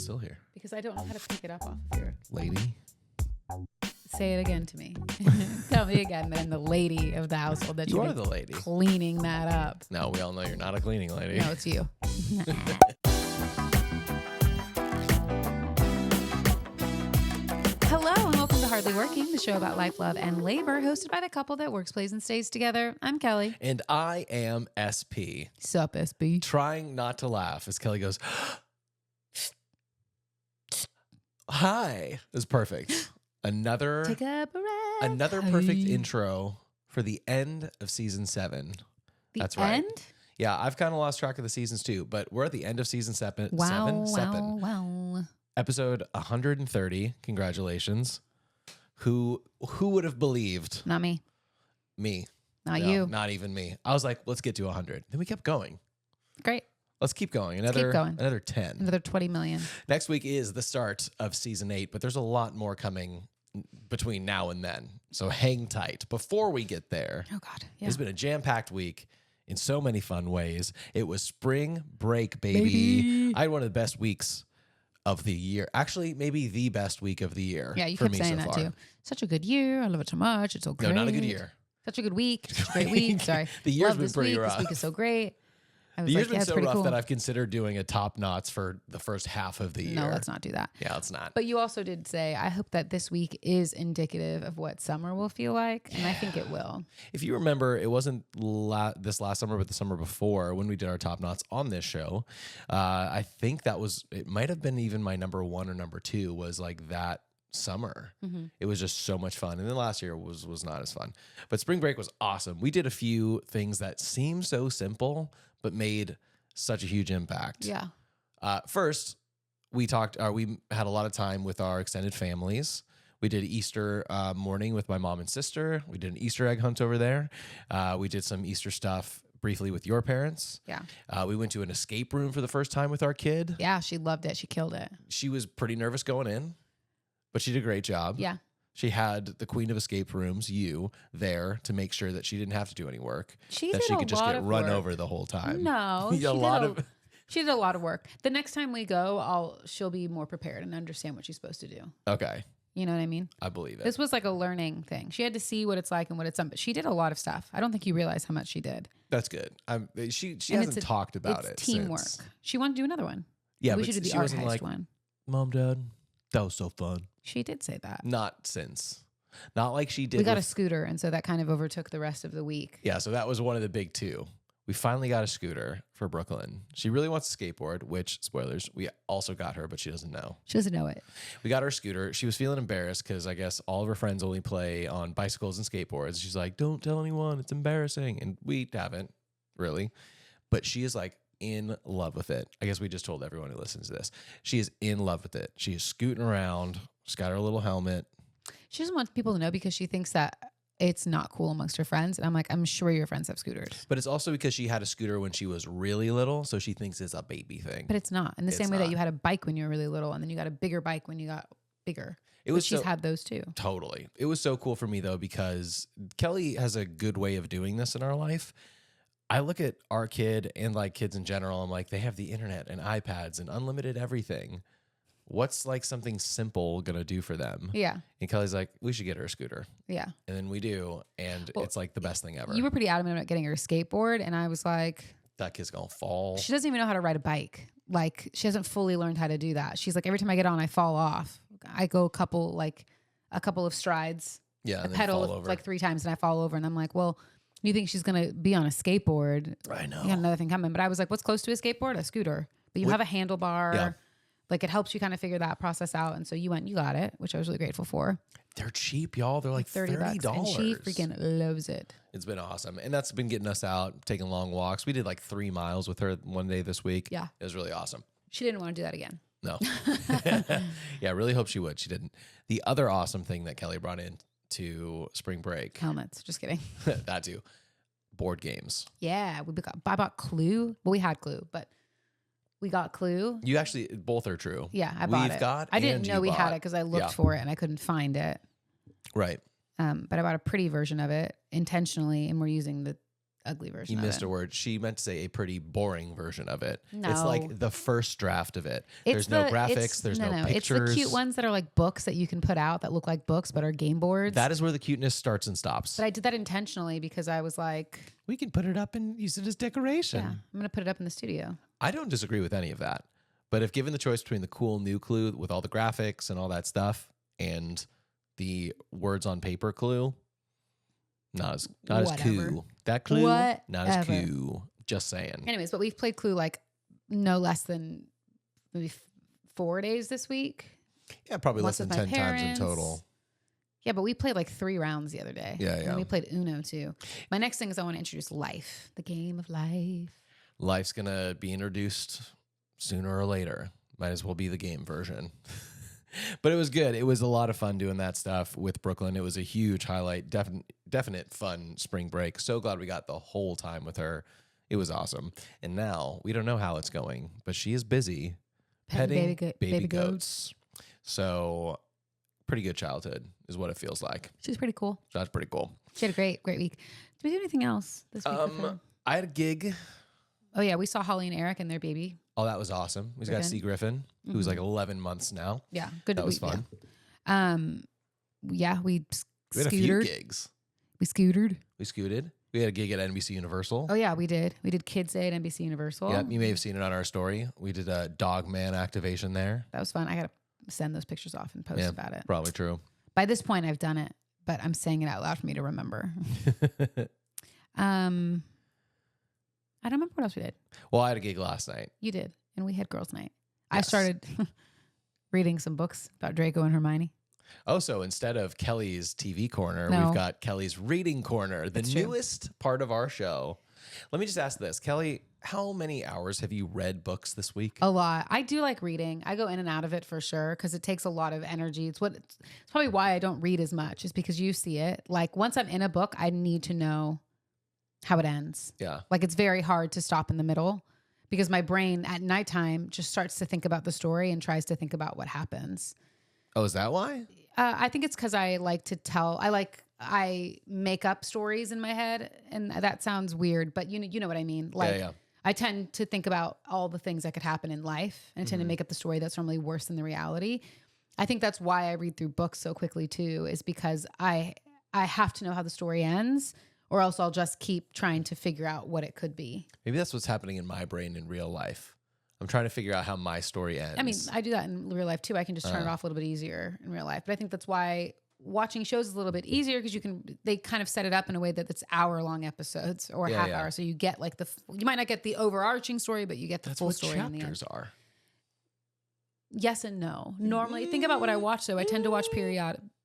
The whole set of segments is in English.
still here. Because I don't know how to pick it up off of here. Lady. Say it again to me. Tell me again that I'm the lady of the household. That You are the lady. Cleaning that up. No, we all know you're not a cleaning lady. No, it's you. Hello and welcome to Hardly Working, the show about life, love, and labor, hosted by the couple that works, plays, and stays together. I'm Kelly. And I am SP. Sup, SB? Trying not to laugh as Kelly goes, hi. Is perfect. Another Take a breath. Another perfect intro for the end of season 7. That's right. End? Yeah, I've kind of lost track of the seasons too, but we're at the end of season 7. Wow. Episode 130. Congratulations. Who would have believed? Not me. Me. Not No, you. Not even me. I was like, let's get to 100. Then we kept going. Great. Let's keep going. Keep going. Another 10. Another 20 million. Next week is the start of season 8, but there's a lot more coming between now and then. So hang tight. Before we get there, Oh, God. Yeah. it's been a jam-packed week in so many fun ways. It was spring break, baby. I had one of the best weeks of the year. Actually, maybe the best week of the year. Yeah, you for kept me saying so that far. too. Such a good year. I love it so much. It's so great. No, not a good year. Such a good week. Such a great week. Sorry. The year's Love been this pretty week. rough. This week is so great. I was The year's like, been yeah, so it's pretty rough cool. that I've considered doing a top knots for the first half of the year. No, let's not do that. Yeah, let's not. But you also did say, I hope that this week is indicative of what summer will feel like. And I think it will. If you remember, it wasn't this last summer, but the summer before when we did our top knots on this show. I think it might have been even my number 1 or number 2 was like that summer. Mm-hmm. It was just so much fun. And then last year was not as fun. But spring break was awesome. We did a few things that seemed so simple, but made such a huge impact. Yeah. First, we had a lot of time with our extended families. We did Easter morning with my mom and sister. We did an Easter egg hunt over there. We did some Easter stuff briefly with your parents. Yeah. We went to an escape room for the first time with our kid. Yeah. She loved it. She killed it. She was pretty nervous going in, but she did a great job. Yeah. She had the queen of escape rooms, you, there to make sure that she didn't have to do any work. She that did she a could just lot get of run work. over the whole time. No. She She did a lot of work. The next time we go, she'll be more prepared and understand what she's supposed to do. Okay. You know what I mean? I believe it. This was like a learning thing. She had to see what it's like and what it's done, but she did a lot of stuff. I don't think you realize how much she did. That's good. She And hasn't talked about it. It's teamwork. Since. She wanted to do another one. Yeah, we but should do the she art wasn't heist like, one. Mom, Dad, that was so fun. She did say that. Not since. Not like she did. We got a scooter, and so that kind of overtook the rest of the week. Yeah, so that was one of the big 2. We finally got a scooter for Brooklyn. She really wants to skateboard, which, spoilers, we also got her, but she doesn't know. She doesn't know it. We got her a scooter. She was feeling embarrassed because I guess all of her friends only play on bicycles and skateboards. She's like, don't tell anyone. It's embarrassing. And we haven't, really. But she is like in love with it. I guess we just told everyone who listens to this. She is in love with it. She is scooting around. She's got her little helmet. She doesn't want people to know because she thinks that it's not cool amongst her friends. And I'm like, I'm sure your friends have scooters. But it's also because she had a scooter when she was really little, so she thinks it's a baby thing. But it's not. In the It's same way that not. you had a bike when you were really little, and then you got a bigger bike when you got bigger. She's had those too. Totally. It was so cool for me, though, because Kelly has a good way of doing this in our life. I look at our kid and like kids in general. I'm like, they have the internet and iPads and unlimited everything. What's like something simple going to do for them? Yeah. And Kelly's like, we should get her a scooter. Yeah. And then we do. And Well, it's like the best thing ever. You were pretty adamant about getting her a skateboard. And I was like, That kid's going to fall. she doesn't even know how to ride a bike. Like, she hasn't fully learned how to do that. She's like, every time I get on, I fall off. I go a couple of strides. Yeah. I And then pedal fall over. like 3 times and I fall over. And I'm like, well, you think she's going to be on a skateboard? I know. You got another thing coming. But I was like, what's close to a skateboard? A scooter. But you have a handlebar. Yeah. Like, it helps you kind of figure that process out. And so you went, you got it, which I was really grateful for. They're cheap, y'all. They're like $30. And she freaking loves it. It's been awesome. And that's been getting us out, taking long walks. We did like 3 miles with her one day this week. Yeah. It was really awesome. She didn't want to do that again. No. Yeah, really hope she would. She didn't. The other awesome thing that Kelly brought in to spring break, Helmets. Just kidding. that too, board games. Yeah. I bought Clue. Well, we had Clue, but we got Clue. You actually, both are true. Yeah, I bought We've it. got I didn't and know you we had bought. it because I looked Yeah. for it and I couldn't find it. Right. But I bought a pretty version of it intentionally, and we're using the ugly version. You of missed it. a word. She meant to say a pretty boring version of it. No. It's like the first draft of it. It's There's no graphics. There's no pictures. It's the cute ones that are like books that you can put out that look like books but are game boards. That is where the cuteness starts and stops. But I did that intentionally because I was like, We can put it up and use it as decoration. yeah, I'm going to put it up in the studio. I don't disagree with any of that. But if given the choice between the cool new clue with all the graphics and all that stuff and the words on paper clue, not as cool. That clue, not as cool. Just saying. Anyways, but we've played Clue like no less than maybe 4 days this week. Yeah, probably Once less than with my 10 times in parents. total. Yeah, but we played like 3 rounds the other day. Yeah. And we played Uno too. My next thing is I want to introduce Life, the game of life. Life's going to be introduced sooner or later. Might as well be the game version. But it was good. It was a lot of fun doing that stuff with Brooklyn. It was a huge highlight. Definite fun spring break. So glad we got the whole time with her. It was awesome. And now we don't know how it's going, but she is busy petting baby goats. So pretty good childhood is what it feels like. She's pretty cool. So that's pretty cool. She had a great week. Did we do anything else this week with her? I had a gig. Oh yeah, we saw Holly and Eric and their baby. Oh, that was awesome. We got to see Griffin, who's like 11 months now. Yeah, good. That was fun. Yeah, we had a few gigs. We scootered. We had a gig at NBC Universal. Oh yeah, we did. We did Kids Day at NBC Universal. Yep, you may have seen it on our story. We did a dog man activation there. That was fun. I got to send those pictures off and post about it. Probably true. By this point, I've done it, but I'm saying it out loud for me to remember. I don't remember what else we did. Well, I had a gig last night. You did, and we had girls' night. Yes. I started reading some books about Draco and Hermione. Oh, so instead of Kellie's TV corner, No. we've got Kellie's reading corner, the That's true. newest part of our show. Let me just ask this. Kellie, how many hours have you read books this week? A lot. I do like reading. I go in and out of it for sure because it takes a lot of energy. It's probably why I don't read as much is because you see it. Like once I'm in a book, I need to know how it ends. Yeah. Like it's very hard to stop in the middle because my brain at nighttime just starts to think about the story and tries to think about what happens. Oh, is that why? I think it's because I like to tell. I make up stories in my head, and that sounds weird, but you know what I mean. Like yeah. I tend to think about all the things that could happen in life, and I tend to make up the story that's normally worse than the reality. I think that's why I read through books so quickly too, is because I have to know how the story ends, or else I'll just keep trying to figure out what it could be. Maybe that's what's happening in my brain in real life. I'm trying to figure out how my story ends. I mean, I do that in real life too. I can just turn it off a little bit easier in real life. But I think that's why watching shows is a little bit easier because they kind of set it up in a way that it's hour-long episodes or half hour. So you get like you might not get the overarching story, but you get the full story in the end. That's what chapters are. Yes and no. Normally, think about what I watch though. I tend to watch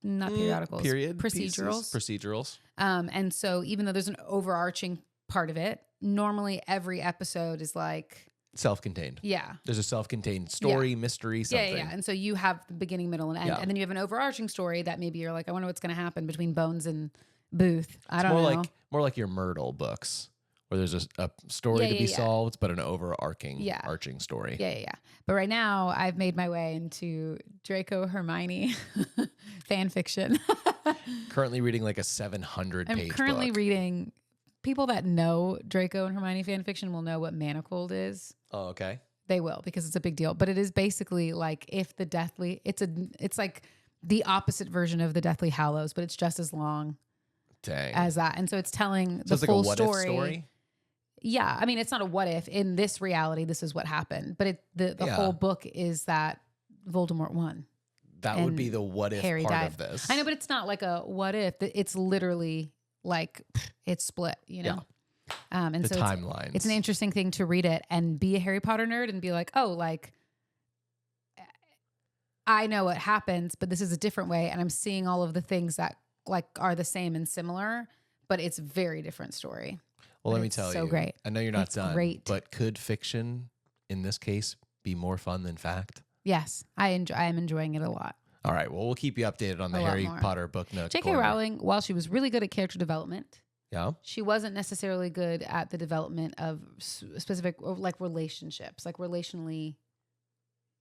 not periodicals, Procedurals. And so even though there's an overarching part of it, normally every episode is like Self-contained. Yeah. There's a self-contained story, mystery, something. Yeah. And so you have the beginning, middle, and end. Yeah. And then you have an overarching story that maybe you're like, I wonder what's going to happen between Bones and Booth. I don't know. More like your Myrtle books, where there's a story to be solved, but an overarching arching story. Yeah. But right now, I've made my way into Draco Hermione fan fiction. Currently reading like a 700-page I'm currently book. reading. People that know Draco and Hermione fan fiction will know what Manacled is. Oh, okay. They will because it's a big deal. But it is basically like if the Deathly, it's like the opposite version of the Deathly Hallows, but it's just as long as that. And so it's telling the full like a what if story. Yeah, I mean it's not a what if. In this reality, this is what happened. But the whole book is that Voldemort won. That would be the what if Harry part died. of this. I know, but it's not like a what if. It's literally like it's split, you know? Yeah. And the so timelines. It's an interesting thing to read it and be a Harry Potter nerd and be like, oh, like I know what happens, but this is a different way. And I'm seeing all of the things that like are the same and similar, but it's a very different story. Well, let me tell you. So great. I know you're not It's done, great. but could fiction in this case be more fun than fact? Yes, I am enjoying it a lot. All right. Well, we'll keep you updated on the A lot Harry more. Potter book nook. J.K. Rowling, while she was really good at character development, she wasn't necessarily good at the development of specific like relationships, like relationally.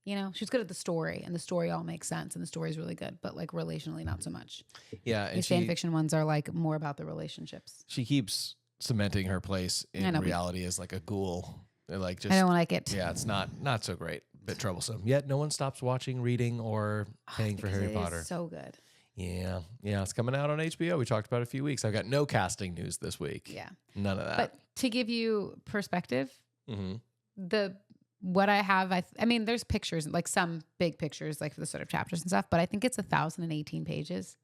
You know, she's good at the story, and the story all makes sense, and the story is really good, but like relationally, not so much. Yeah, and These fan fiction ones are like more about the relationships. She keeps cementing her place in know. reality as like a ghoul. They're like I just don't like it. yeah, it's not so great, a bit troublesome. Yet no one stops watching, reading, or paying for Because Harry it Potter. is so good. Yeah, it's coming out on HBO. We talked about it a few weeks. I've got no casting news this week. Yeah. None of that. But to give you perspective, Mhm. what I have, I mean, there's pictures, like some big pictures, like for the sort of chapters and stuff, but I think it's 1,018 pages.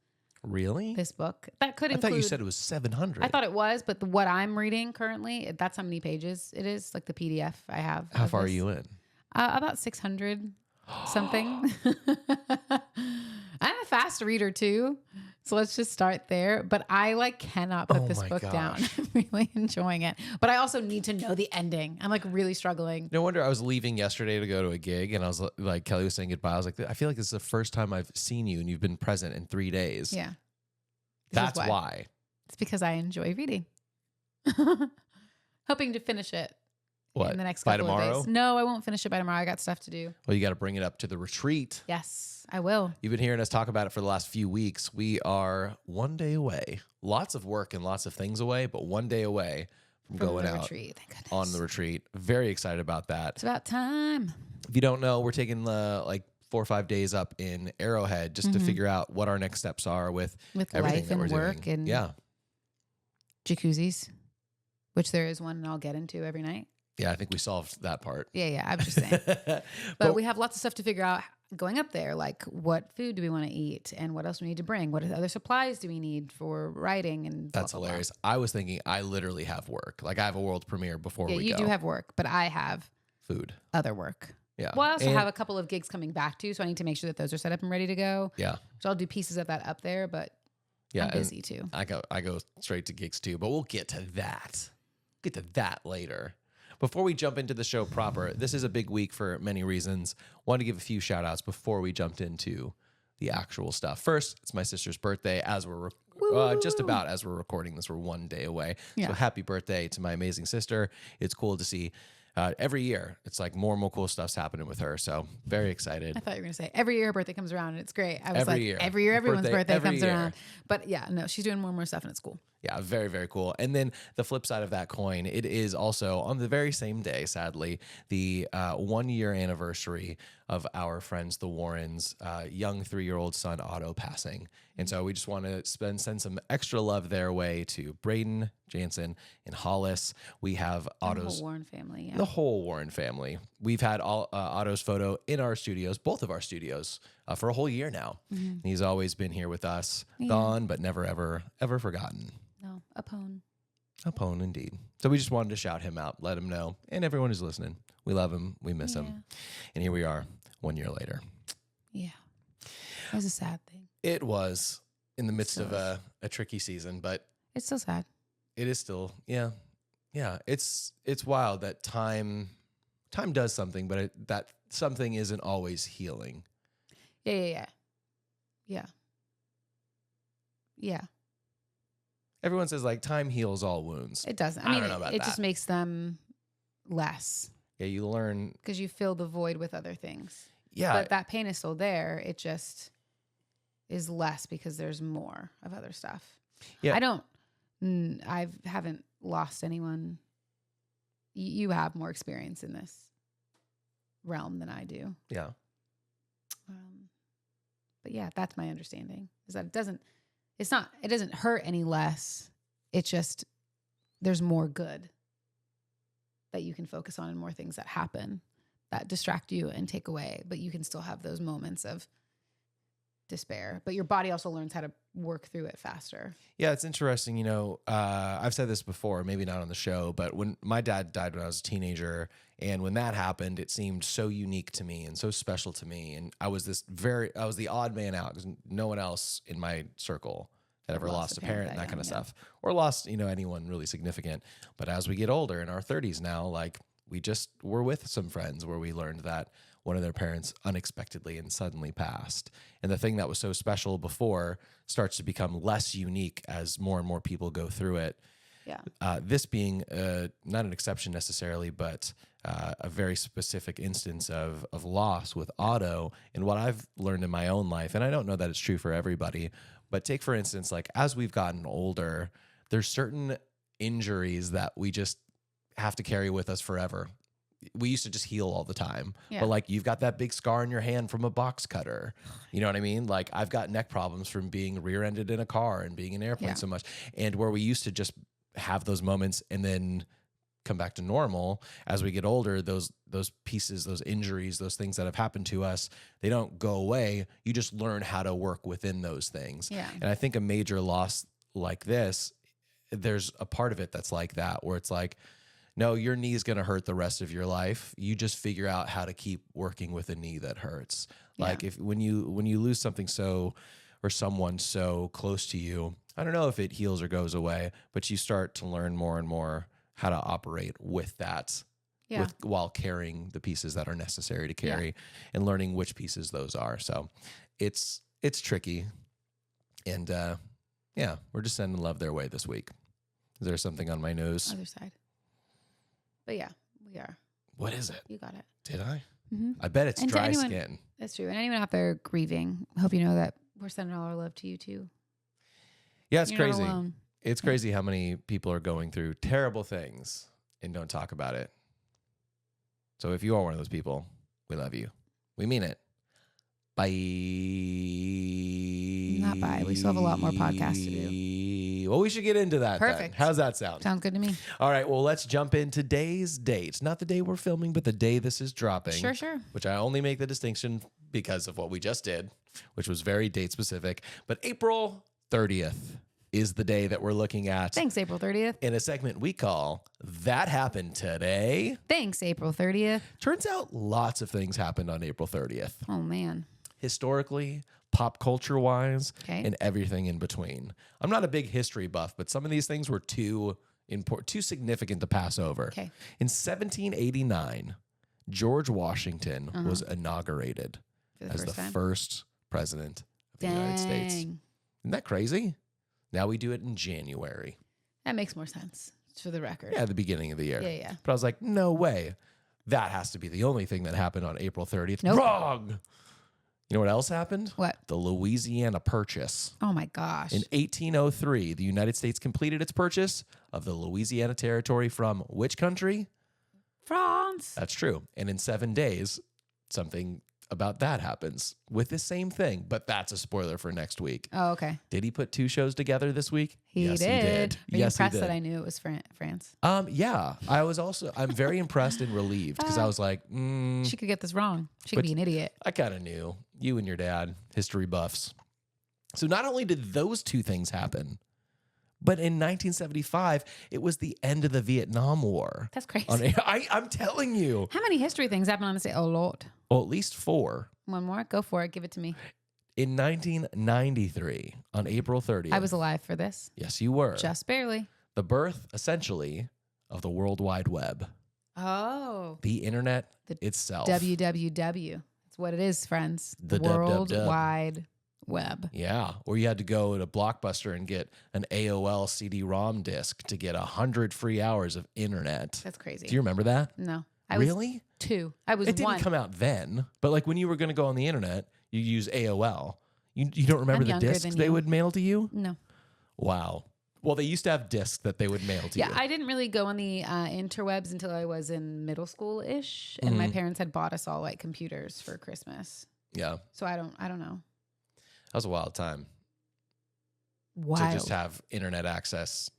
Really? This book that could I include. thought you said it was 700. I thought it was, but what I'm reading currently, that's how many pages it is. Like the PDF I have. How far are you in? About 600 something. I'm a fast reader too. So let's just start there. But I like cannot put this book down. I'm really enjoying it. But I also need to know the ending. I'm like really struggling. No wonder I was leaving yesterday to go to a gig, and I was like, Kelly was saying goodbye. I was like, I feel like this is the first time I've seen you, and you've been present in 3 days. Yeah. That's why. It's because I enjoy reading. Hoping to finish it. What? In the next by couple tomorrow? of days. No, I won't finish it by tomorrow. I got stuff to do. Well, you got to bring it up to the retreat. Yes, I will. You've been hearing us talk about it for the last few weeks. We are 1 day away. Lots of work and lots of things away, but 1 day away from going the out retreat. Thank goodness. on the retreat. Very excited about that. It's about time. If you don't know, we're taking like 4 or 5 days up in Arrowhead just to figure out what our next steps are with everything life that we're and work doing. and jacuzzis, which there is one and I'll get into every night. Yeah, I think we solved that part. Yeah, I'm just saying. But we have lots of stuff to figure out going up there, like what food do we want to eat and what else do we need to bring? What other supplies do we need for writing? And that's blah, blah, hilarious. I was thinking I literally have work. Like I have a world premiere before we go. Yeah, you do have work, but I have food. other work. Yeah. Well, I also have a couple of gigs coming back too, so I need to make sure that those are set up and ready to go. Yeah. So I'll do pieces of that up there, but yeah, I'm busy too. I go straight to gigs too, but we'll get to that. Get to that later. Before we jump into the show proper, this is a big week for many reasons. Want to give a few shout outs before we jumped into the actual stuff. First, it's my sister's birthday as we're just about as we're recording this. We're 1 day away. Yeah. So happy birthday to my amazing sister. It's cool to see every year. It's like more and more cool stuff's happening with her. So very excited. I thought you were going to say every year her birthday comes around and it's great. I was Every like, year. every year everyone's birthday every comes year. around. But yeah, no, she's doing more and more stuff and it's cool. Yeah, very, very cool. And then the flip side of that coin, it is also on the very same day, sadly, the 1 year anniversary of our friends, the Warrens' young 3-year-old son, Otto, passing. And so we just want to send some extra love their way to Braden, Jansen, and Hollis. We have Otto's... The whole Warren family, yeah. The whole Warren family. We've had Otto's photo in our studios, both of our studios, for a whole year now. Mm-hmm. He's always been here with us, gone, but never, ever forgotten. No, a pwn. A pwn, indeed. So we just wanted to shout him out, let him know, and everyone who's listening. We love him. We miss him. And here we are 1 year later. Yeah. It was a sad thing. It was in the midst of a tricky season, but... It's still sad. It is still, yeah. It's wild that time does something, but that something isn't always healing. Yeah. Everyone says like time heals all wounds. It doesn't. I don't know about that. It just makes them less. Yeah, you learn because you fill the void with other things. Yeah, but that pain is still there. It just is less because there's more of other stuff. Yeah, I haven't lost anyone. You have more experience in this realm than I do. Yeah. But yeah, that's my understanding is that it doesn't hurt any less. It's just, there's more good that you can focus on and more things that happen that distract you and take away, but you can still have those moments of despair, but your body also learns how to work through it faster. Yeah, it's interesting. You know, I've said this before, maybe not on the show, but when my dad died when I was a teenager, and when that happened, it seemed so unique to me and so special to me. And I was the odd man out because no one else in my circle had ever lost a parent and that kind of stuff, or lost, anyone really significant. But as we get older in our 30s now, like we just were with some friends where we learned that one of their parents unexpectedly and suddenly passed. And the thing that was so special before starts to become less unique as more and more people go through it. Yeah. This being not an exception necessarily, but a very specific instance of loss with Otto. And what I've learned in my own life, and I don't know that it's true for everybody, but take for instance, like as we've gotten older, there's certain injuries that we just have to carry with us forever. We used to just heal all the time. Yeah. But like you've got that big scar in your hand from a box cutter. You know what I mean? Like I've got neck problems from being rear-ended in a car and being in an airplane so much. And where we used to just have those moments and then come back to normal as we get older, those pieces, those injuries, those things that have happened to us, they don't go away. You just learn how to work within those things. Yeah. And I think a major loss like this, there's a part of it that's like that, where it's like, no, your knee is going to hurt the rest of your life. You just figure out how to keep working with a knee that hurts. Yeah. Like when you lose something or someone so close to you, I don't know if it heals or goes away, but you start to learn more and more how to operate with that, while carrying the pieces that are necessary to carry and learning which pieces those are. So it's tricky. And we're just sending love their way this week. Is there something on my nose? Other side. But yeah, we are. What is it? You got it. Did I? Mm-hmm. I bet it's And to dry anyone- skin. That's true. And anyone out there grieving, I hope you know that we're sending all our love to you too. Yeah, it's You're not crazy. alone. It's crazy how many people are going through terrible things and don't talk about it. So if you are one of those people, we love you. We mean it. Bye. Not bye. We still have a lot more podcasts to do. Well, we should get into that. Perfect. Then. How's that sound? Sounds good to me. All right. Well, let's jump in today's date. Not the day we're filming, but the day this is dropping. Sure. Which I only make the distinction because of what we just did, which was very date specific. But April 30th is the day that we're looking at. Thanks, April 30th. In a segment we call That Happened Today. Thanks, April 30th. Turns out lots of things happened on April 30th. Oh, man. Historically, pop culture wise, Okay. and everything in between. I'm not a big history buff, but some of these things were too significant to pass over. Okay. In 1789, George Washington was inaugurated For the as first the time. first president of the United States. Isn't that crazy? Now we do it in January. That makes more sense, for the record. Yeah, the beginning of the year. Yeah. But I was like, no way. That has to be the only thing that happened on April 30th. Nope. Wrong. You know what else happened? What? The Louisiana Purchase. Oh, my gosh. In 1803, the United States completed its purchase of the Louisiana Territory from which country? France. That's true. And in 7 days, something about that happens with the same thing, but that's a spoiler for next week. Oh, okay. Did he put 2 shows together this week? Yes, he did. Are you Yes, he impressed did. that I knew it was France? Yeah, I'm very impressed and relieved because I was like, She could get this wrong. She could But- be an idiot. I kind of knew. You and your dad, history buffs. So not only did those 2 things happen, but in 1975, it was the end of the Vietnam War. That's crazy. I'm telling you. How many history things happen on this day? Oh, Lord. Well, at least 4. One more? Go for it. Give it to me. In 1993, on April 30th. I was alive for this. Yes, you were. Just barely. The birth, essentially, of the World Wide Web. Oh. The internet The itself. WWW. That's what it is, friends. The World dub. Wide Web. Yeah, or you had to go to Blockbuster and get an AOL CD-ROM disc to get 100 free hours of internet. That's crazy. Do you remember that? No. I was Really? 2. I was It didn't 1. come out then, but like when you were going to go on the internet, you use AOL. You don't remember I'm the younger discs than they you. would mail to you? No. Wow. Well, they used to have discs that they would mail to Yeah, you. I didn't really go on the interwebs until I was in middle school-ish, and my parents had bought us all like computers for Christmas. Yeah, So I don't know. that was a wild time Wild. to just have internet access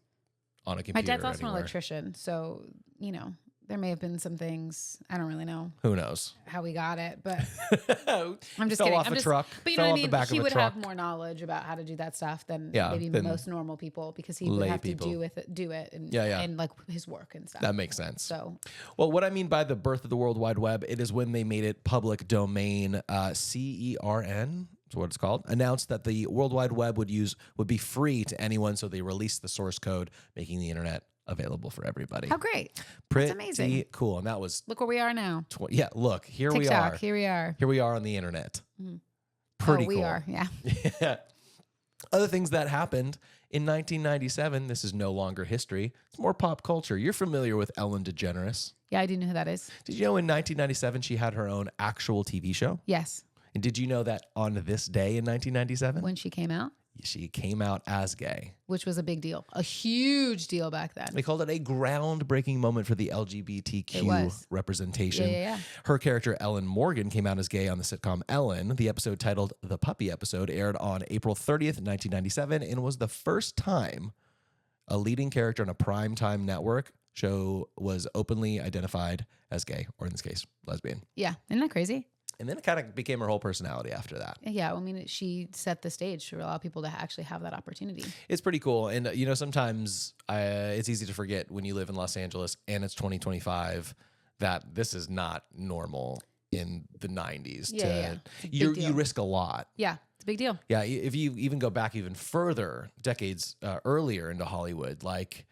on a computer. My dad's also an anywhere. electrician, so there may have been some things. I don't really know Who knows? how we got it, but I'm just Fell kidding. off a truck. But you fell know off what I the mean? back He of a would truck. have more knowledge about how to do that stuff than Yeah, maybe than most normal people, because he would lay have people. to do it and Yeah. and like his work and stuff. That makes sense. So Well, what I mean by the birth of the World Wide Web, it is when they made it public domain. CERN is what it's called. Announced that the World Wide Web would be free to anyone, so they released the source code, making the internet available for everybody. how great! Pretty amazing. cool, and that was Look where we are now. yeah. Look, here we TikTok. are. Here we are. Here we are on the internet. Pretty Oh, we cool. are. Yeah. Yeah. Other things that happened in 1997. This is no longer history. It's more pop culture. You're familiar with Ellen DeGeneres. Yeah, I do know who that is. Did you know in 1997 she had her own actual TV show? Yes. And did you know that on this day in 1997? When she came out. She came out as gay. Which was a big deal. A huge deal back then. They called it a groundbreaking moment for the It LGBTQ was. representation. Yeah. Her character, Ellen Morgan, came out as gay on the sitcom Ellen. The episode titled The Puppy Episode aired on April 30th, 1997, and was the first time a leading character on a primetime network show was openly identified as gay, or in this case, lesbian. Yeah. Isn't that crazy? And then it kind of became her whole personality after that. Yeah. I mean, she set the stage to allow people to actually have that opportunity. It's pretty cool. And, you know, sometimes it's easy to forget when you live in Los Angeles and it's 2025 that this is not normal in the 90s. Yeah. You risk a lot. Yeah. It's a big deal. Yeah. If you even go back even further, decades earlier into Hollywood, like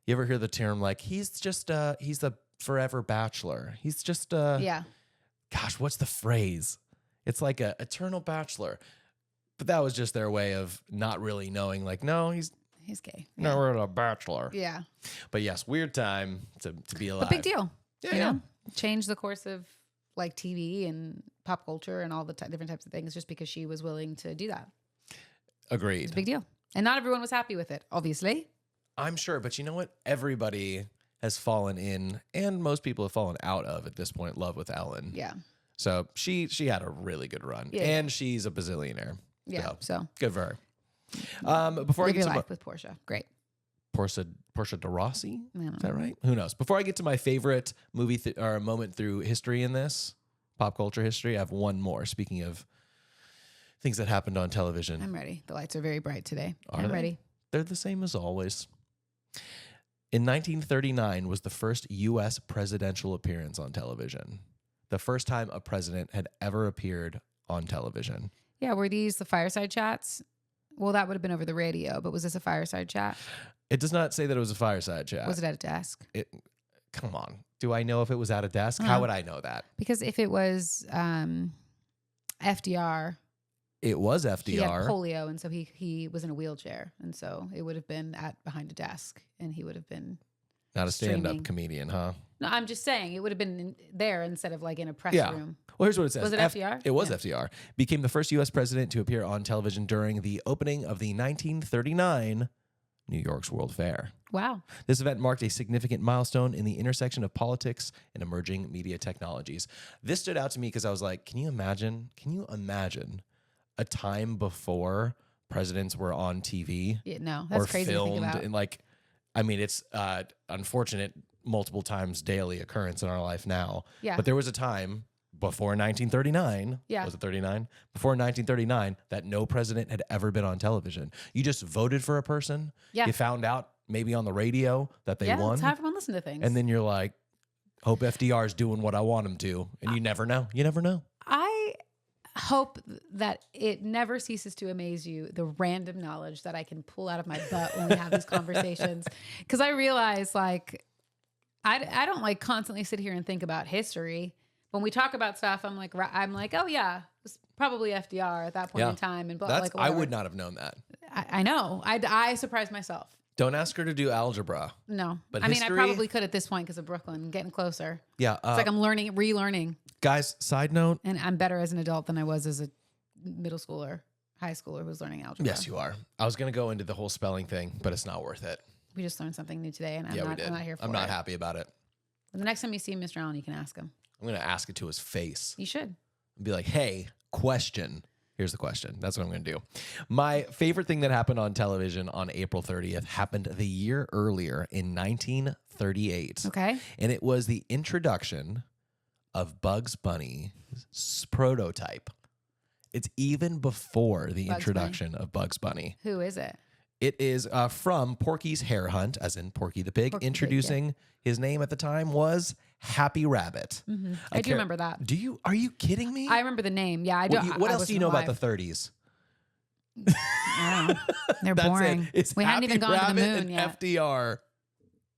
you ever hear the term like, he's the forever bachelor. He's just Yeah. Gosh, what's the phrase? It's like a eternal bachelor. But that was just their way of not really knowing, like, no, he's gay. no, we're a bachelor. Yeah. But yes, weird time to be alive. A big deal. Yeah, You know? Change the course of like TV and pop culture and all the different types of things just because she was willing to do that. Agreed. It's a big deal. And not everyone was happy with it, obviously. I'm sure, but you know what? Everybody has fallen in, and most people have fallen out of at this point, love with Ellen. Yeah. So she had a really good run, Yeah. and she's a bazillionaire. Yeah. So Good for her. Before I live get your to life with Portia. Great. Portia de Rossi, I don't is that know. right? Who knows? Before I get to my favorite movie or moment through history in this pop culture history, I have one more. Speaking of things that happened on television, I'm ready. The lights are very bright today. Are I'm they? ready. They're the same as always. In 1939 was the first U.S. presidential appearance on television. The first time a president had ever appeared on television. Yeah. Were these the fireside chats? Well, that would have been over the radio, but was this a fireside chat? It does not say that it was a fireside chat. Was it at a desk? Come on. Do I know if it was at a desk? Uh-huh. How would I know that? Because if it was FDR, It was he had FDR. polio, and so he was in a wheelchair, and so it would have been behind a desk, and he would have been. Not a stand-up streaming. comedian, huh? No, I'm just saying it would have been there instead of like in a press Yeah. room. Well, here's what it says. Was it FDR? It was Yeah. FDR. Became the first U.S. president to appear on television during the opening of the 1939 New York's World Fair. Wow. This event marked a significant milestone in the intersection of politics and emerging media technologies. This stood out to me because I was like, can you imagine a time before presidents were on TV Yeah, no, or that's crazy to think filmed? about. And like, I mean, it's unfortunate multiple times daily occurrence in our life now. Yeah. But there was a time before 1939. Yeah. Was it 39? Before 1939 that no president had ever been on television. You just voted for a person. Yeah. You found out maybe on the radio that they Yeah, won. let's have everyone listen to things. And then you're like, hope FDR is doing what I want him to. And you never know. You never know. I hope that it never ceases to amaze you, the random knowledge that I can pull out of my butt when we have these conversations. Because I realize, like, I don't like constantly sit here and think about history. When we talk about stuff, I'm like, oh yeah, it was probably FDR at that point Yeah. in time. And That's like, I would not have known that. I know. I surprised myself. Don't ask her to do algebra. No, But I mean, I history- probably could at this point because of Brooklyn, getting closer. Yeah. It's like I'm relearning, Guys, side note. and I'm better as an adult than I was as a middle schooler, high schooler who was learning algebra. Yes, you are. I was going to go into the whole spelling thing, but it's not worth it. We just learned something new today, and I'm We not did. here for it. I'm not happy about it. The next time you see Mr. Allen, you can ask him. I'm going to ask it to his face. You should. Be like, hey, question. Here's the question. That's what I'm going to do. My favorite thing that happened on television on April 30th happened the year earlier in 1938. Okay. And it was the introduction of Bugs Bunny's prototype. It's even before the Bugs introduction of Bugs Bunny. Who is it? It is from Porky's Hare Hunt, as in Porky the Pig. Porky the Pig, Introducing his name at the time was Happy Rabbit. Mm-hmm. I do remember that. Are you kidding me? I remember the name. Yeah, I do. What I else do you wasn't know about the alive. 30s? I don't know. They're That's boring. it. It's We hadn't even Happy gone to the Rabbit moon and yet. FDR.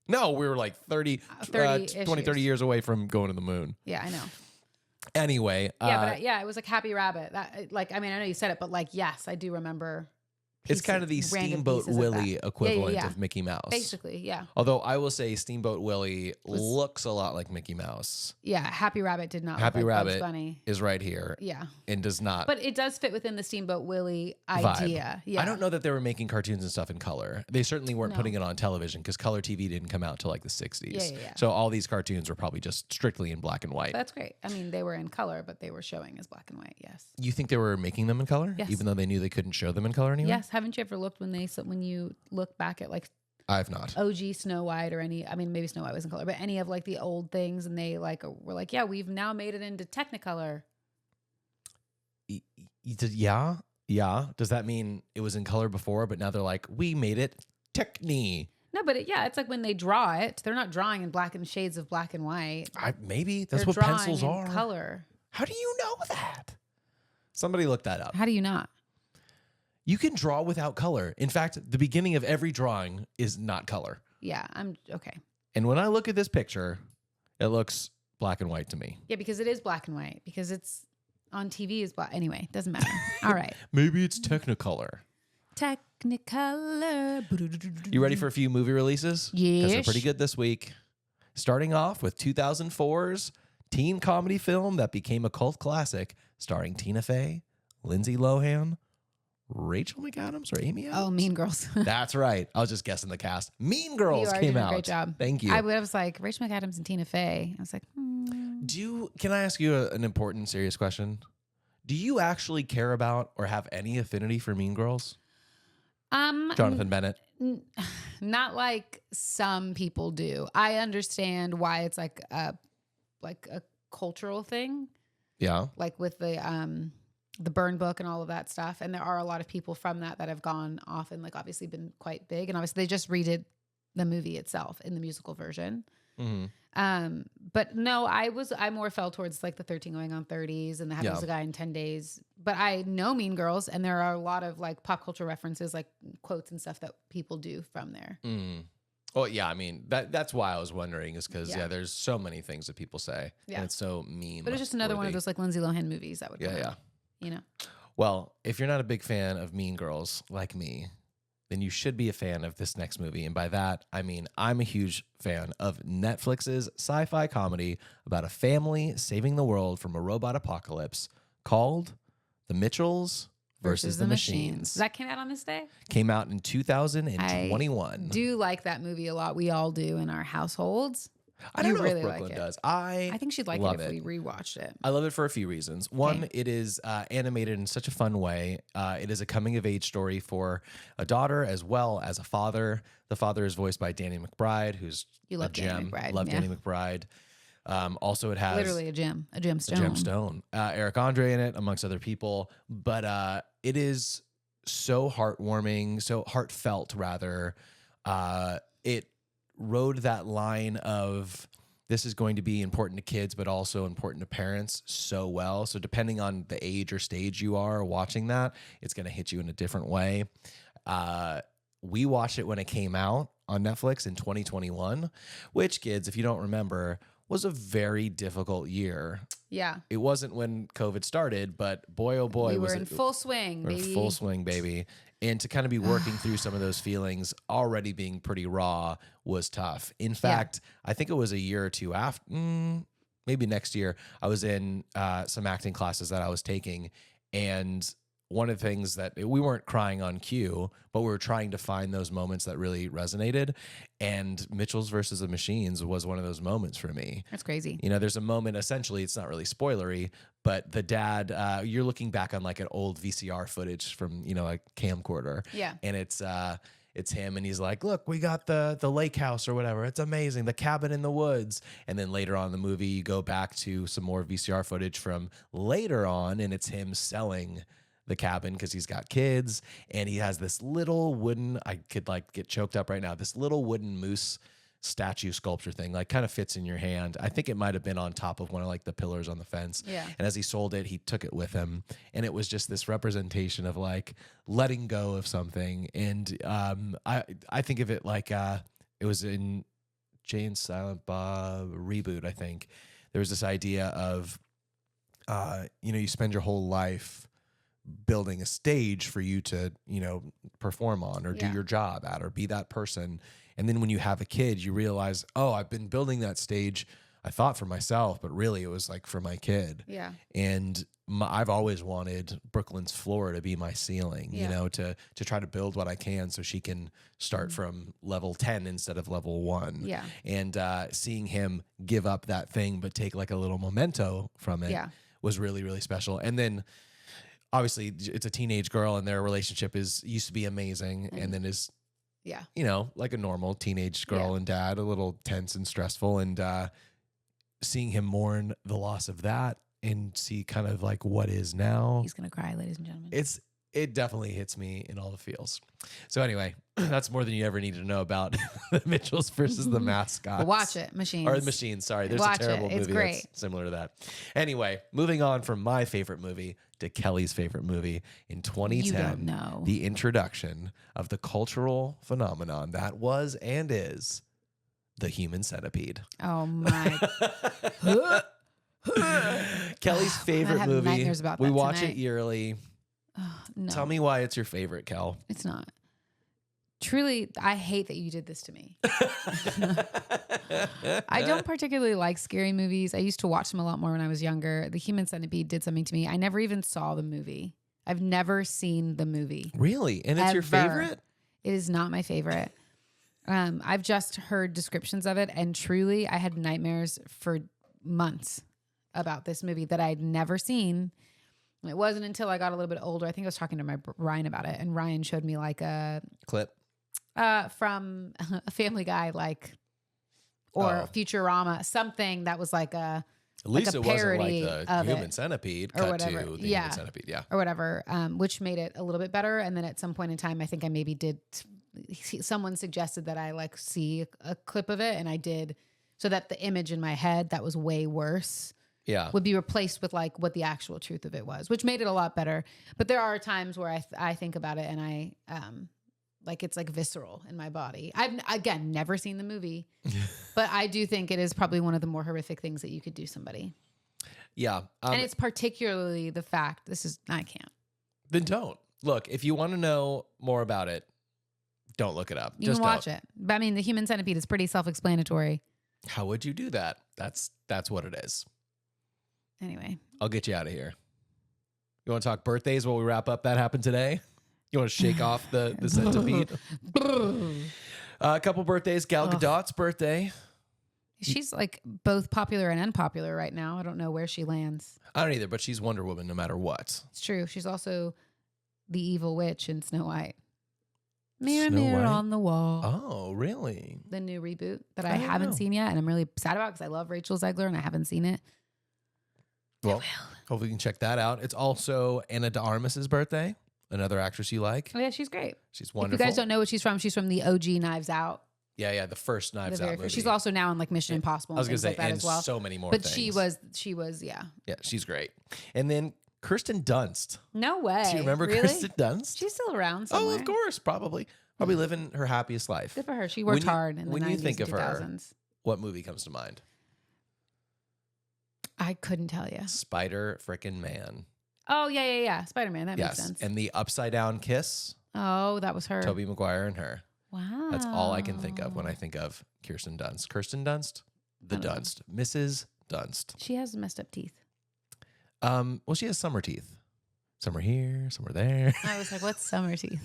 No, we were like 30-ish 20, 30 years away from going to the moon. Yeah, I know. Anyway. Yeah, but it was like Happy Rabbit. That, like, I mean, I know you said it, but like, yes, I do remember It's kind of the Steamboat Willie equivalent of Mickey Mouse. Basically, yeah. Although I will say Steamboat Willie looks a lot like Mickey Mouse. Yeah, Happy Rabbit did not Happy look like Rabbit Bugs Bunny. is right here. Yeah. And does not. But it does fit within the Steamboat Willie idea. Vibe. Yeah. I don't know that they were making cartoons and stuff in color. They certainly weren't putting it on television because color TV didn't come out till like the 60s. Yeah. So all these cartoons were probably just strictly in black and white. That's great. I mean, they were in color, but they were showing as black and white. Yes. You think they were making them in color? Yes. Even though they knew they couldn't show them in color anymore? Yes. Haven't you ever looked when you look back at like I've not. OG Snow White or maybe Snow White was in color, but any of like the old things, and they like were like, yeah, we've now made it into Technicolor. Yeah. Yeah. Does that mean it was in color before, but now they're like, we made it Techni? No, but it's like when they draw it, they're not drawing in black and shades of black and white. Maybe that's they're what drawing pencils in are. Color. How do you know that? Somebody look that up. How do you not? You can draw without color. In fact, the beginning of every drawing is not color. Yeah, I'm okay. And when I look at this picture, it looks black and white to me. Yeah, because it is black and white. Because it's on TV is black. Anyway, doesn't matter. All right. Maybe it's Technicolor. Technicolor. You ready for a few movie releases? Yes. Because they're pretty good this week. Starting off with 2004's teen comedy film that became a cult classic, starring Tina Fey, Lindsay Lohan, Rachel McAdams or Amy Adams? Oh, Mean Girls. That's right. I was just guessing the cast. Mean Girls came out. Great job. Thank you. I was like Rachel McAdams and Tina Fey. I was like, Can I ask you an important, serious question? Do you actually care about or have any affinity for Mean Girls? Jonathan Bennett. Not like some people do. I understand why it's like a cultural thing. Yeah. Like with the Burn Book and all of that stuff. And there are a lot of people from that have gone off and like obviously been quite big. And obviously they just redid the movie itself in the musical version. Mm-hmm. But no, I more fell towards like the 13 Going on 30s and the How to Lose a Guy in 10 Days. But I know Mean Girls, and there are a lot of like pop culture references, like quotes and stuff that people do from there. Mm. Well, yeah, I mean that's why I was wondering is because there's so many things that people say, and it's so mean. But it's just another one of those like Lindsay Lohan movies that would come out, you know. Well, if you're not a big fan of Mean Girls like me, then you should be a fan of this next movie. And by that, I mean I'm a huge fan of Netflix's sci-fi comedy about a family saving the world from a robot apocalypse called The Mitchells versus the Machines. That came out on this day? Came out in 2021. I do like that movie a lot. We all do in our households. I don't know if Brooklyn does. I think she'd like it if we rewatched it. I love it for a few reasons. One, it is animated in such a fun way. It is a coming-of-age story for a daughter as well as a father. The father is voiced by Danny McBride, who's a gem. Love Danny McBride. Also, it has literally a gemstone. A gemstone. Eric Andre in it, amongst other people. But it is so heartwarming, so heartfelt, rather. It rode that line of this is going to be important to kids, but also important to parents so well. So depending on the age or stage you are watching that, it's going to hit you in a different way. We watched it when it came out on Netflix in 2021, which, kids, if you don't remember, was a very difficult year. Yeah. It wasn't when COVID started, but boy, oh boy. We were in full swing, baby. In full swing, baby. And to kind of be working through some of those feelings already being pretty raw was tough. In fact, I think it was a year or two after, maybe next year, I was in some acting classes that I was taking. And one of the things that we weren't crying on cue, but we were trying to find those moments that really resonated. And Mitchell's versus the Machines was one of those moments for me. That's crazy. You know, there's a moment, essentially, it's not really spoilery, but the dad, you're looking back on like an old VCR footage from, you know, a camcorder. Yeah. And it's him and he's like, look, we got the lake house or whatever. It's amazing. The cabin in the woods. And then later on in the movie, you go back to some more VCR footage from later on, and it's him selling the cabin because he's got kids, and he has this little wooden, I could like get choked up right now, this little wooden moose statue sculpture thing, like kind of fits in your hand. I think it might have been on top of one of like the pillars on the fence. Yeah. And as he sold it, he took it with him, and it was just this representation of like letting go of something. And I think of it like it was in Jay and Silent Bob reboot. I think there was this idea of you know, you spend your whole life building a stage for you to, perform on or do Yeah. your job at or be that person. And then when you have a kid, you realize, oh, I've been building that stage, I thought for myself, but really it was like for my kid. Yeah. And I've always wanted Brooklyn's floor to be my ceiling, Yeah. to try to build what I can so she can start from level 10 instead of level 1. Yeah. And seeing him give up that thing but take like a little memento from it was really, really special. And then obviously it's a teenage girl and their relationship used to be amazing and then is like a normal teenage girl and dad, a little tense and stressful. And seeing him mourn the loss of that and see kind of like what is now. He's going to cry, ladies and gentlemen. It definitely hits me in all the feels. So anyway, that's more than you ever need to know about the Mitchells versus the Mascots. Well, watch it, Machines. Or the Machines, sorry. There's Watch a terrible it. It's movie great. that's similar to that. Anyway, moving on from my favorite movie to Kellie's favorite movie in 2010. You don't know. The introduction of the cultural phenomenon that was and is the Human Centipede. Oh my. Kellie's favorite have movie. nightmares about We that watch tonight. it yearly. No. Tell me why it's your favorite, Kel. It's not. Truly, I hate that you did this to me. I don't particularly like scary movies. I used to watch them a lot more when I was younger. The Human Centipede did something to me. I never even saw the movie. I've never seen the movie. Really? And it's your Ever. favorite? It is not my favorite. I've just heard descriptions of it, and truly, I had nightmares for months about this movie that I'd never seen. It wasn't until I got a little bit older. I think I was talking to Ryan about it, and Ryan showed me like a Clip. from a Family Guy, or Futurama, something that was like a At least a it wasn't parody like the of Human it, Centipede or cut whatever. to the Yeah. Human Centipede. Yeah. or whatever, which made it a little bit better. And then at some point in time, I think I maybe did. Someone suggested that I see a clip of it, and I did, so that the image in my head that was way worse Yeah. would be replaced with like what the actual truth of it was, which made it a lot better. But there are times where I think about it and I it's like visceral in my body. I've again never seen the movie, but I do think it is probably one of the more horrific things that you could do somebody. Yeah. And it's particularly the fact I can't. Then don't. Look, if you want to know more about it, don't look it up. You Just can watch don't. it. But I mean, the Human Centipede is pretty self-explanatory. How would you do that? That's what it is. Anyway, I'll get you out of here. You want to talk birthdays while we wrap up that happened today? You want to shake off the centipede? A couple birthdays. Gal Gadot's birthday. she's like both popular and unpopular right now. I don't know where she lands. I don't either, but she's Wonder Woman no matter what. It's true. She's also the evil witch in Snow White. Mirror, Snow mirror White? on the wall. Oh, really? The new reboot that I I don't haven't know. seen yet, and I'm really sad about because I love Rachel Zegler and I haven't seen it. Well, hopefully you can check that out. It's also Anna de Armas's birthday, another actress you like. Oh yeah, she's great. She's If wonderful. you guys don't know what she's from the OG Knives Out. Yeah, the first Knives The very Out movie. first. She's also now in like Mission Impossible I was and going to things say, like that and as well. so many more But things. she was, yeah. Yeah, she's great. And then Kirsten Dunst. No way. Do you remember really? Kirsten Dunst? She's still around Oh, somewhere. of course, probably living her happiest life. Good for her. She worked hard in the when 90s you think and of her, 2000s. what movie comes to mind? I couldn't tell you. Spider frickin' Man. Oh, yeah. Spider-Man. That Yes, makes sense. and the upside down kiss. Oh, that was her. Tobey Maguire and her. Wow. That's all I can think of when I think of Kirsten Dunst. Kirsten Dunst, the I don't know. Dunst, Mrs. Dunst. She has messed up teeth. Well, she has summer teeth. Some are here, some are there. I was like, what's summer teeth?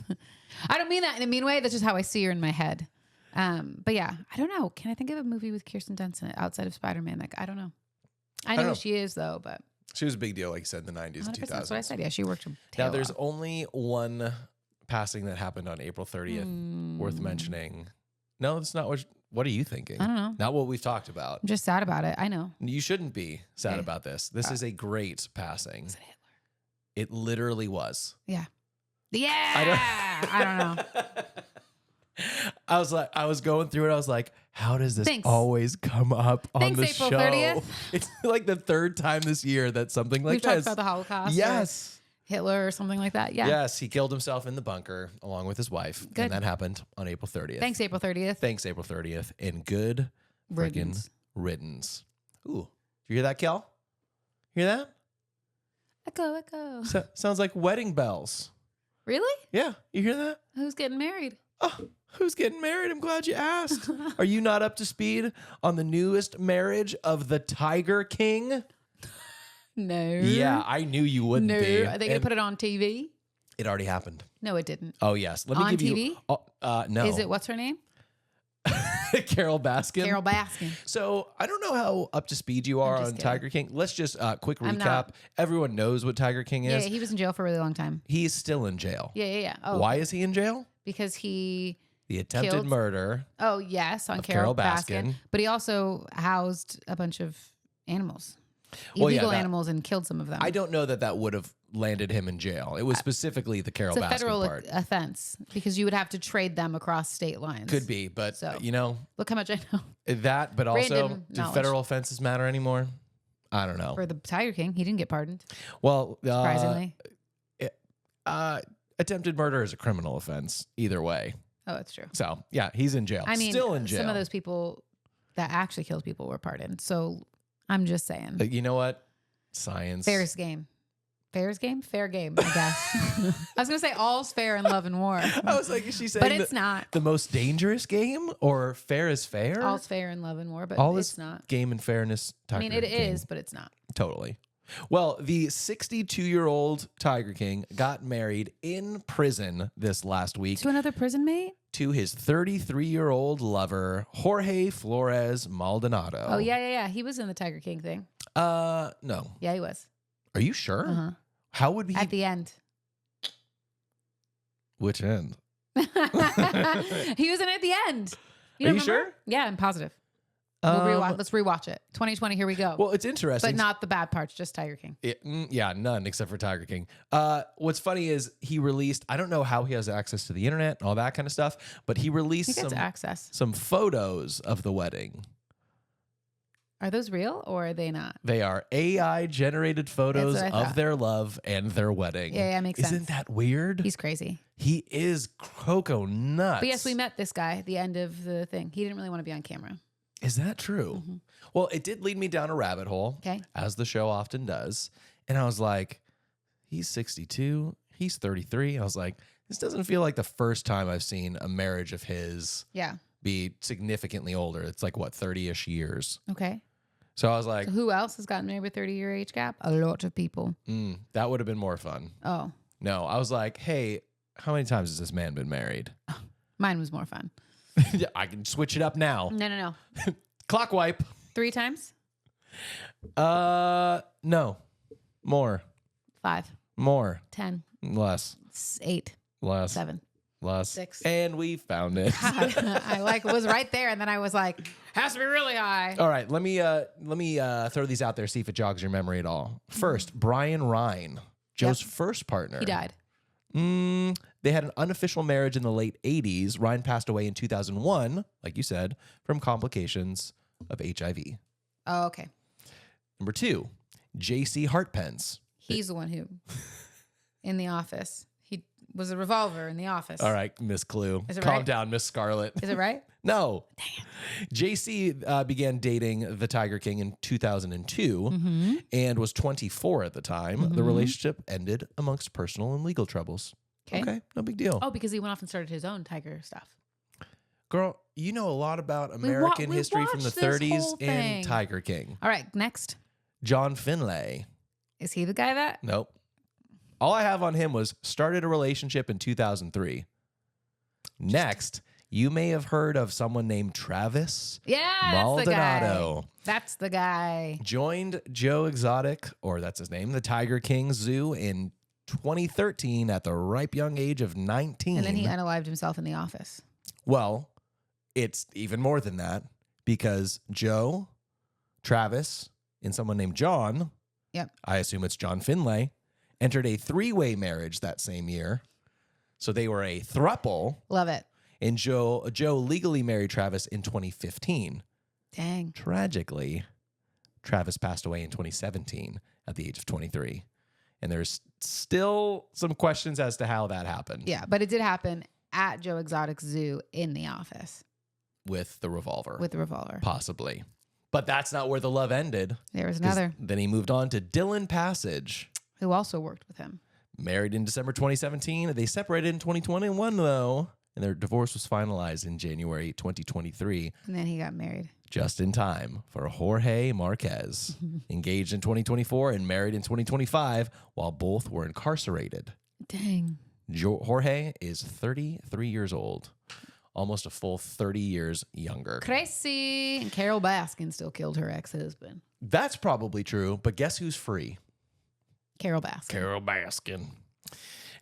I don't mean that in a mean way. That's just how I see her in my head. But yeah, I don't know. Can I think of a movie with Kirsten Dunst in it outside of Spider-Man? Like, I don't know. I know don't who know. she is though, but She was a big deal, like you said, in the 90s and 100%. 2000s. That's what I said. Yeah, she worked her Now, tail there's off. only one passing that happened on April 30th worth mentioning. No, it's not. What are you thinking? I don't know. Not what we've talked about. I'm just sad about it. I know. You shouldn't be sad Okay. about this. This is a great passing. Is it Hitler? It literally was. Yeah. I don't know. I was going through it. I was like, how does this Thanks. always come up on Thanks, the April show? 30th. It's like the third time this year that something like We've talked this. about the Holocaust. or Yes. Hitler or something like that. Yeah. Yes, he killed himself in the bunker along with his wife. Good. And that happened on April 30th. Thanks, April 30th. Thanks, April 30th. And good freaking Riddance. riddance. Ooh. Did you hear that, Kel? Hear that? Echo, echo. Sounds like wedding bells. Really? Yeah, you hear that? Who's getting married? Oh, who's getting married? I'm glad you asked. Are you not up to speed on the newest marriage of the Tiger King? No. Yeah, I knew you wouldn't No. be. Are they going to put it on TV? It already happened. No, it didn't. Oh, yes. Let me On give TV? you... no. Is it, what's her name? Carol Baskin? Carol Baskin. So I don't know how up to speed you are on kidding. Tiger King. Let's just quick I'm recap. not. Everyone knows what Tiger King Yeah, is. he was in jail for a really long time. He's still in jail. Yeah. Oh, Why is he in jail? because he... The attempted Killed- murder. Oh, yes, on Of Carol Carol Baskin. Baskin. But he also housed a bunch of animals. Well, yeah, Illegal that- animals and killed some of them. I don't know that would have landed him in jail. It was specifically the Carol It's a Baskin federal part. offense because you would have to trade them across state lines. Could be, but So. Look Look how much I know. that. But also, Random do knowledge. federal offenses matter anymore? I don't know. For the Tiger King, he didn't get pardoned, Well, surprisingly. attempted murder is a criminal offense either way. Oh, that's true. So yeah, he's in jail. I mean, still in jail. some of those people that actually killed people were pardoned. So I'm just saying. You know what? Science. Fair's game. Fair's game? Fair game, I guess. I was going to say all's fair in love and war. I was like, is she saying But it's not. the most dangerous game or fair is fair? All's fair in love and war, but All it's is not. game and fairness. I mean, it Tiger King. is, but it's not. Totally. Well, the 62-year-old Tiger King got married in prison this last week To another prison mate? to his 33-year-old lover, Jorge Flores Maldonado. Oh, yeah. He was in the Tiger King thing. No. Yeah, he was. Are you sure? Uh-huh. How would he? At the end. Which end? He was in it at the end. Are you remember? sure? Yeah, I'm positive. Let's rewatch it. 2020, here we go. Well, it's interesting. But not the bad parts, just Tiger King. Yeah, none except for Tiger King. What's funny is he released, I don't know how he has access to the internet and all that kind of stuff, but he released He gets access. some photos of the wedding. Are those real or are they not? They are AI generated photos That's what I of thought. their love and their wedding. Yeah, makes sense. Isn't that weird? He's crazy. He is cocoa nuts. But yes, we met this guy at the end of the thing. He didn't really want to be on camera. Is that true? Mhm. Well, it did lead me down a rabbit hole, Okay. as the show often does. And I was like, he's 62, he's 33. I was like, this doesn't feel like the first time I've seen a marriage of his Yeah. be significantly older. It's like, what, 30-ish years? Okay. So I was like, So who else has gotten married with 30-year age gap? A lot of people. that would have been more fun. Oh, No, I was like, hey, how many times has this man been married? mine was more fun. I can switch it up now. No. Clock wipe. 3 times? No. More. 5, More. 10, Less. 8, Less. 7. Less. 6. And we found it. I was right there, and then I was like, has to be really high. All right, let me throw these out there, see if it jogs your memory at all. First, Brian Ryan, Joe's first partner. He died. They had an unofficial marriage in the late 80s. Ryan passed away in 2001, like you said, from complications of HIV. Oh, okay. Number 2, JC Hartpence. He's the one who, in the office, he was a revolver in the office. All right, Miss Clue. Is it Calm right? down, Miss Scarlet. Is it right? No. JC began dating the Tiger King in 2002 and was 24 at the time. The relationship ended amongst personal and legal troubles. Okay, no big deal. Oh, because he went off and started his own tiger stuff. Girl, you know a lot about American we history from the watched this 30s whole and thing. Tiger King. All right, next. John Finlay. Is he the guy that? Nope. All I have on him was started a relationship in 2003. Next, you may have heard of someone named Travis Yeah, that's the guy. Maldonado. That's the guy. Joined Joe Exotic, or that's his name, the Tiger King Zoo in 2013 at the ripe young age of 19. And then he unalived himself in the office. Well, it's even more than that because Joe, Travis, and someone named John, Yep. I assume it's John Finlay, entered a 3-way marriage that same year. So they were a throuple. Love it. And Joe legally married Travis in 2015. Dang. Tragically, Travis passed away in 2017 at the age of 23. And there's still some questions as to how that happened. Yeah, but it did happen at Joe Exotic's zoo in the office With the revolver. with the revolver. Possibly. But that's not where the love ended. There was 'Cause another. Then he moved on to Dylan Passage. who also worked with him. Married in December 2017. They separated in 2021, though, and their divorce was finalized in January 2023. And then he got married. Just in time for Jorge Marquez. Engaged in 2024 and married in 2025 while both were incarcerated. Dang. Jorge is 33 years old. Almost a full 30 years younger. Crazy. And Carol Baskin still killed her ex-husband. That's probably true, but guess who's free? Carol Baskin. Carol Baskin.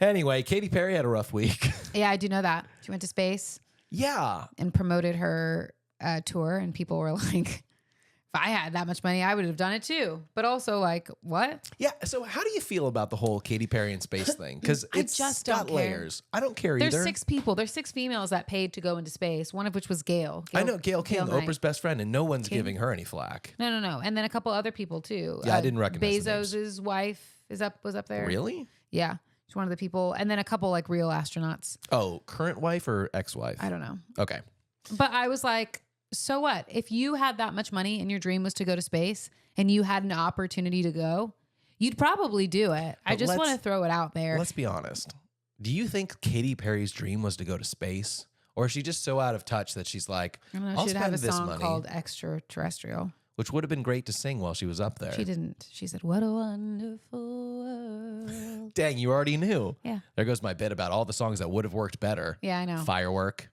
Anyway, Katy Perry had a rough week. Yeah, I do know that. She went to space. Yeah. And promoted her tour, and people were like, if I had that much money, I would have done it too. But also like, what? Yeah. So how do you feel about the whole Katy Perry and space thing? Because it's just got don't care. layers. I don't care There's either. 6 people. There's 6 females that paid to go into space, one of which was Gail. I know Gail King, Knight. Oprah's best friend, and no one's King? giving her any flack. No. And then a couple other people too. Yeah, I didn't recognize the names. Bezos's wife was up there. Really? Yeah. She's one of the people. And then a couple like real astronauts. Oh, current wife or ex-wife? I don't know. Okay. But I was like, so what? If you had that much money and your dream was to go to space and you had an opportunity to go, you'd probably do it. I just want to throw it out there. Let's be honest. Do you think Katy Perry's dream was to go to space? Or is she just so out of touch that she's like, I don't know. I'll She'd have spend a this song money, called Extraterrestrial. which would have been great to sing while she was up there. She didn't. She said, what a wonderful world. Dang, you already knew. Yeah. There goes my bit about all the songs that would have worked better. Yeah, I know. Firework.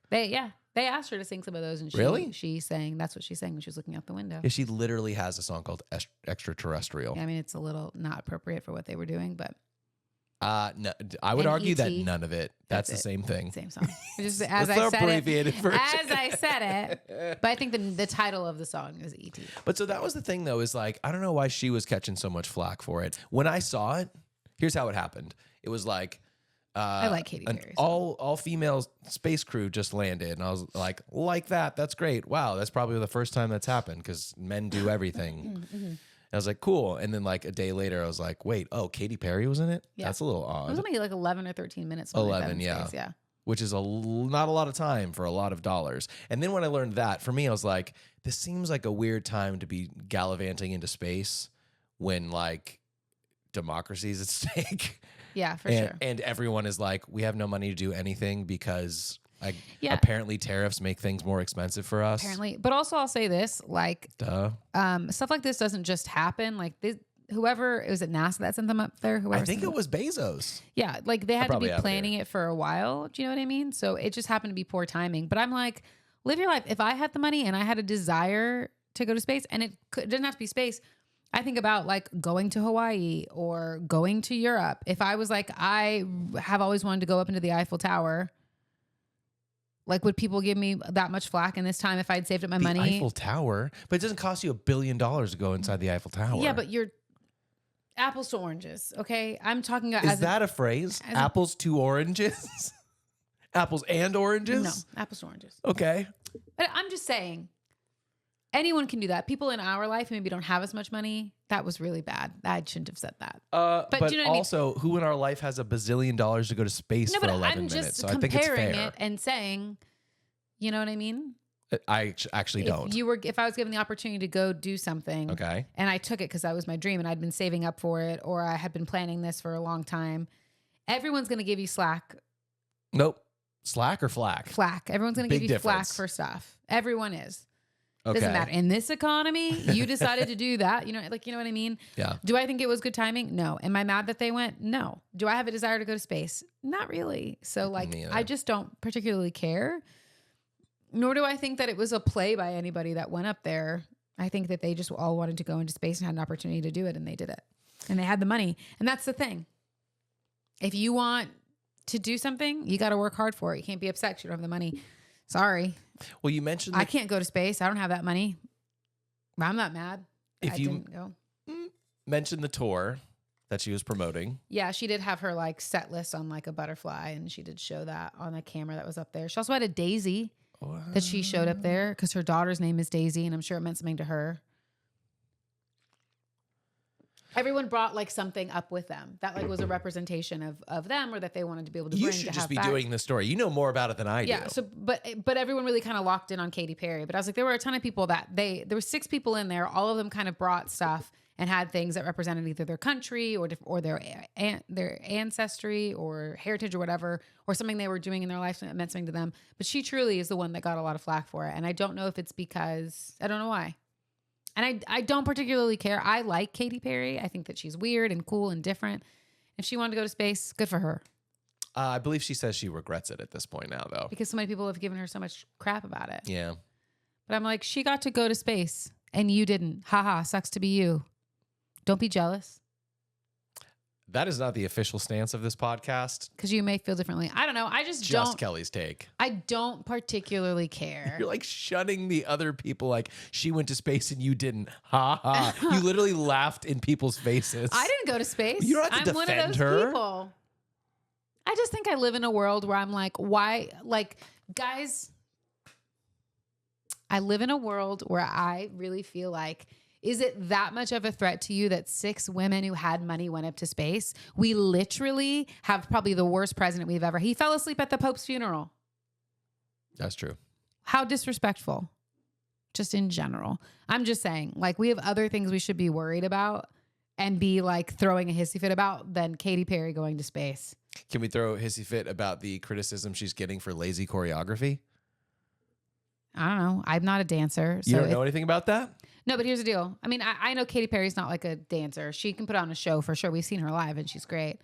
They asked her to sing some of those, and she sang. That's what she sang when she was looking out the window. Yeah, she literally has a song called Extraterrestrial. Yeah, I mean, it's a little not appropriate for what they were doing, but No, I would And argue that E.T. none of it. That's the it. same thing. Same song. Just as It's I the said abbreviated it. version. As I said it. But I think the title of the song is E.T. But so that was the thing, though, is like, I don't know why she was catching so much flack for it. When I saw it, here's how it happened. It was like, I like Katy an Perry. all female space crew just landed, and I was like that. That's great. Wow, that's probably the first time that's happened because men do everything. And I was like, cool. And then like a day later, I was like, wait, Katy Perry was in it? Yeah. That's a little It odd. was only like 11 or 13 minutes. Something like that 11, in yeah. space, yeah. Which is not a lot of time for a lot of dollars. And then when I learned that, for me, I was like, this seems like a weird time to be gallivanting into space when like democracy's at stake. Yeah, for sure. And everyone is like, we have no money to do anything because Yeah. apparently tariffs make things more expensive for us. Apparently. But also I'll say this, like Duh. stuff like this doesn't just happen. Like whoever, it was at NASA that sent them up there. Whoever I think sent it them. was Bezos. Yeah, like they had to probably be have it planning it for a while. Do you know what I mean? So it just happened to be poor timing. But I'm like, live your life. If I had the money and I had a desire to go to space, and it doesn't have to be space. I think about like going to Hawaii or going to Europe. If I was like, I have always wanted to go up into the Eiffel Tower, like would people give me that much flack in this time if I'd saved up my The money? Eiffel Tower, but it doesn't cost you $1 billion to go inside the Eiffel Tower. Yeah, but you're apples to oranges. Okay, I'm talking about is that a phrase? Apples to oranges? Apples and oranges? No, apples to oranges. Okay. But I'm just saying, anyone can do that. People in our life who maybe don't have as much money, that was really bad. I shouldn't have said that. But do you know what I mean? also, who in our life has $1 bazillion to go to space No, for but 11 I'm minutes? just So I think it's comparing fair. it and saying, you know what I mean? I actually don't. If I was given the opportunity to go do something, Okay. and I took it because that was my dream and I'd been saving up for it, or I had been planning this for a long time, everyone's going to give you slack. Nope. Slack or flack? Flack. Everyone's going to Big give you difference. flack for stuff. Everyone is. Okay. Doesn't matter. In this economy, you decided to do that. You know, like, you know what I mean? Yeah. Do I think it was good timing? No. Am I mad that they went? No. Do I have a desire to go to space? Not really. So like, Me either. I just don't particularly care. Nor do I think that it was a play by anybody that went up there. I think that they just all wanted to go into space and had an opportunity to do it, and they did it. And they had the money. And that's the thing. If you want to do something, you got to work hard for it. You can't be upset 'cause you don't have the money. Sorry. Well, you mentioned I can't go to space. I don't have that money. I'm not mad. If I you- didn't go. mentioned the tour that she was promoting. Yeah, she did have her like set list on like a butterfly, and she did show that on the camera that was up there. She also had a daisy that she showed up there because her daughter's name is Daisy, and I'm sure it meant something to her. Everyone brought like something up with them that like was a representation of them, or that they wanted to be able to bring. You should to just have be back. doing the story. You know more about it than I do. Yeah. So, but everyone really kind of locked in on Katy Perry. But I was like, there were a ton of people there were 6 people in there. All of them kind of brought stuff and had things that represented either their country or their ancestry or heritage or whatever, or something they were doing in their life that meant something to them. But she truly is the one that got a lot of flack for it. And I don't know if it's because, I don't know why. And I don't particularly care. I like Katy Perry. I think that she's weird and cool and different. If she wanted to go to space, good for her. I believe she says she regrets it at this point now, though. Because so many people have given her so much crap about it. Yeah. But I'm like, she got to go to space and you didn't. Haha, sucks to be you. Don't be jealous. That is not the official stance of this podcast. Because you may feel differently. I don't know. I just Kelly's take. I don't particularly care. You're like shunning the other people like she went to space and you didn't. Ha ha. You literally laughed in people's faces. I didn't go to space. You don't have to I'm one defend of those her. people. I just think I live in a world where I'm like, why? Like, guys, I live in a world where I really feel like, is it that much of a threat to you that 6 women who had money went up to space? We literally have probably the worst president we've ever. He fell asleep at the Pope's funeral. That's true. How disrespectful. Just in general. I'm just saying, like, we have other things we should be worried about and be like throwing a hissy fit about than Katy Perry going to space. Can we throw a hissy fit about the criticism she's getting for lazy choreography? I don't know. I'm not a dancer. So You don't know anything about that? No, but here's the deal. I mean, I know Katy Perry's not like a dancer. She can put on a show for sure. We've seen her live and she's great.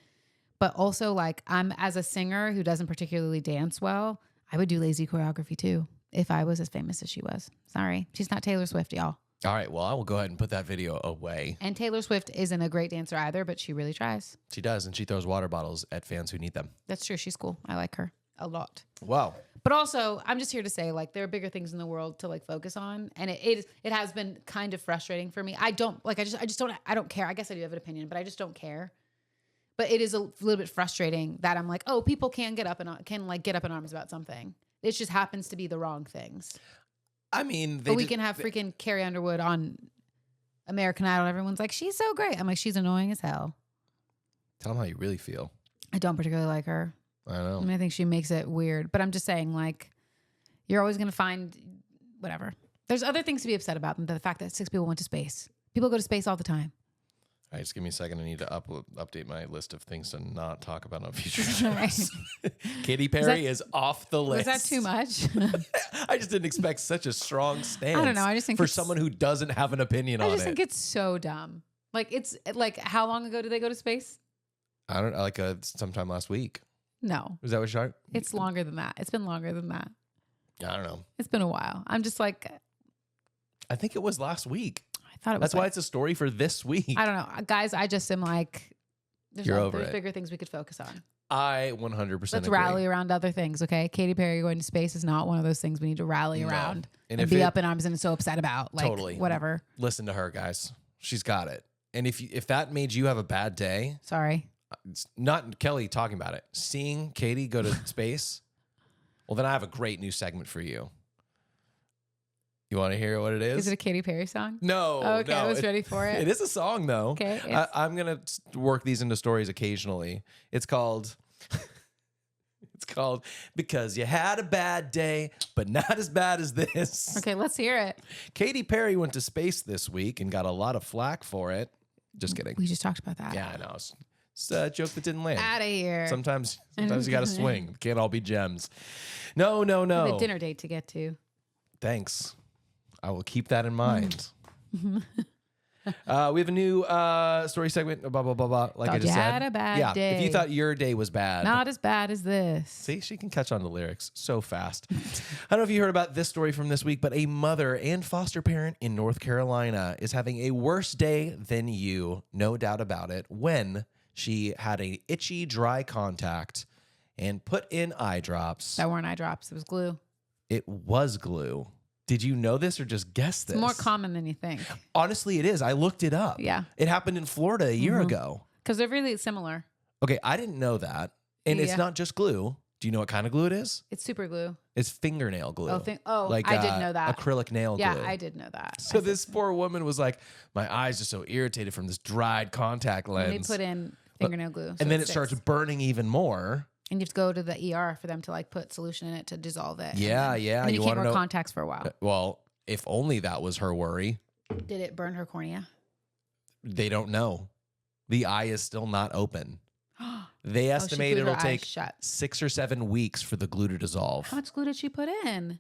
But also, like, I'm as a singer who doesn't particularly dance well, I would do lazy choreography too if I was as famous as she was. Sorry. She's not Taylor Swift, y'all. All right. Well, I will go ahead and put that video away. And Taylor Swift isn't a great dancer either, but she really tries. She does. And she throws water bottles at fans who need them. That's true. She's cool. I like her a lot. Wow. But also, I'm just here to say, like, there are bigger things in the world to like focus on, and it has been kind of frustrating for me. I don't care. I guess I do have an opinion, but I just don't care. But it is a little bit frustrating that I'm like, oh, people can get up in arms about something. It just happens to be the wrong things. I mean, we can have freaking Carrie Underwood on American Idol. And everyone's like, she's so great. I'm like, she's annoying as hell. Tell them how you really feel. I don't particularly like her. I know. I mean, I think she makes it weird, but I'm just saying, like, you're always going to find whatever. There's other things to be upset about than the fact that 6 people went to space. People go to space all the time. All right, just give me a second. I need to update my list of things to not talk about on future shows. Katy Perry is off the list. Was that too much? I just didn't expect such a strong stance. I don't know. I just think for someone who doesn't have an opinion on it. I just think it's so dumb. Like, it's like, how long ago did they go to space? I don't know, like sometime last week. No. Is that what you're? It's longer than that. It's been longer than that. I don't know. It's been a while. I'm just like, I think it was last week. I thought it was. That's why it's a story for this week. I don't know. Guys, I just am like, there's bigger things we could focus on. I 100% Let's agree. rally around other things, okay? Katy Perry going to space is not one of those things we need to rally around and be up in arms and so upset about. Like, totally. Whatever. Listen to her, guys. She's got it. And if that made you have a bad day, sorry. It's not Kelly talking about it. Seeing Katy go to space, well, then I have a great new segment for you. You want to hear what it is? Is it a Katy Perry song? No. Oh, okay, no, I was ready for it. It is a song, though. Okay. I'm going to work these into stories occasionally. It's called Because You Had a Bad Day, but Not As Bad As This. Okay, let's hear it. Katy Perry went to space this week and got a lot of flack for it. Just kidding. We just talked about that. Yeah, I know. It's a joke that didn't land. Out of here. Sometimes you got to swing. Can't all be gems. No. I have a dinner date to get to. Thanks. I will keep that in mind. We have a new story segment. Blah, blah, blah, blah. Like I just said. Had a bad day. If you thought your day was bad. Not as bad as this. See, she can catch on to lyrics so fast. I don't know if you heard about this story from this week, but a mother and foster parent in North Carolina is having a worse day than you, no doubt about it, when she had an itchy, dry contact and put in eye drops. That weren't eye drops. It was glue. It was glue. Did you know this or just guess this? It's more common than you think. Honestly, it is. I looked it up. Yeah. It happened in Florida a year ago. Because they're really similar. Okay, I didn't know that. And it's not just glue. Do you know what kind of glue it is? It's super glue. It's fingernail glue. I did know that. Acrylic nail glue. Yeah, I did know that. So this poor woman was like, my eyes are so irritated from this dried contact lens. And they put in fingernail glue. And then it starts burning even more. And you have to go to the ER for them to like put solution in it to dissolve it. Yeah. And then you can't wear contacts for a while. Well, if only that was her worry. Did it burn her cornea? They don't know. The eye is still not open. They estimate it'll take 6 or 7 weeks for the glue to dissolve. How much glue did she put in?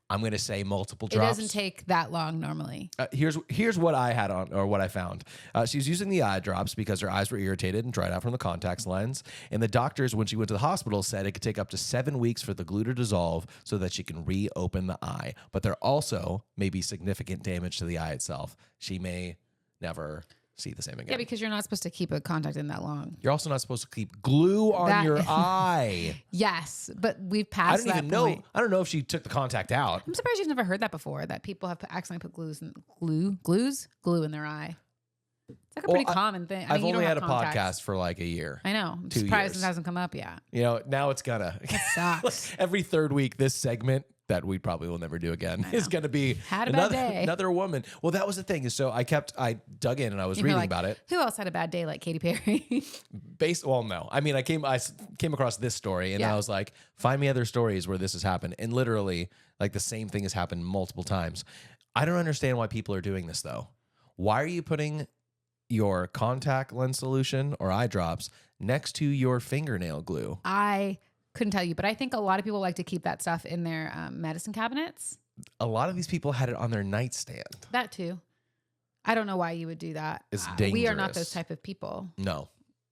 I'm going to say multiple drops. It doesn't take that long normally. Here's what I had on, or what I found. She was using the eye drops because her eyes were irritated and dried out from the contacts lens. And the doctors, when she went to the hospital, said it could take up to 7 weeks for the glue to dissolve so that she can reopen the eye. But there also may be significant damage to the eye itself. She may never see the same again. Yeah, because you're not supposed to keep a contact in that long. You're also not supposed to keep glue on your eye. Yes, but we've passed that point. Know. I don't know if she took the contact out. I'm surprised you've never heard that before, that people have accidentally put glue in their eye. It's like a pretty common thing. I've only had a podcast for like a year. I know. I'm surprised it hasn't come up yet. You know, now it's gonna. It sucks. Every third week, this segment that we probably will never do again is going to be another woman. Well, that was the thing. So I dug in and I was reading about it. Who else had a bad day like Katy Perry? No. I mean, I came across this story and I was like, find me other stories where this has happened. And literally, like the same thing has happened multiple times. I don't understand why people are doing this though. Why are you putting your contact lens solution or eye drops next to your fingernail glue? I couldn't tell you, but I think a lot of people like to keep that stuff in their medicine cabinets. A lot of these people had it on their nightstand. That too. I don't know why you would do that. It's dangerous. We are not those type of people. No.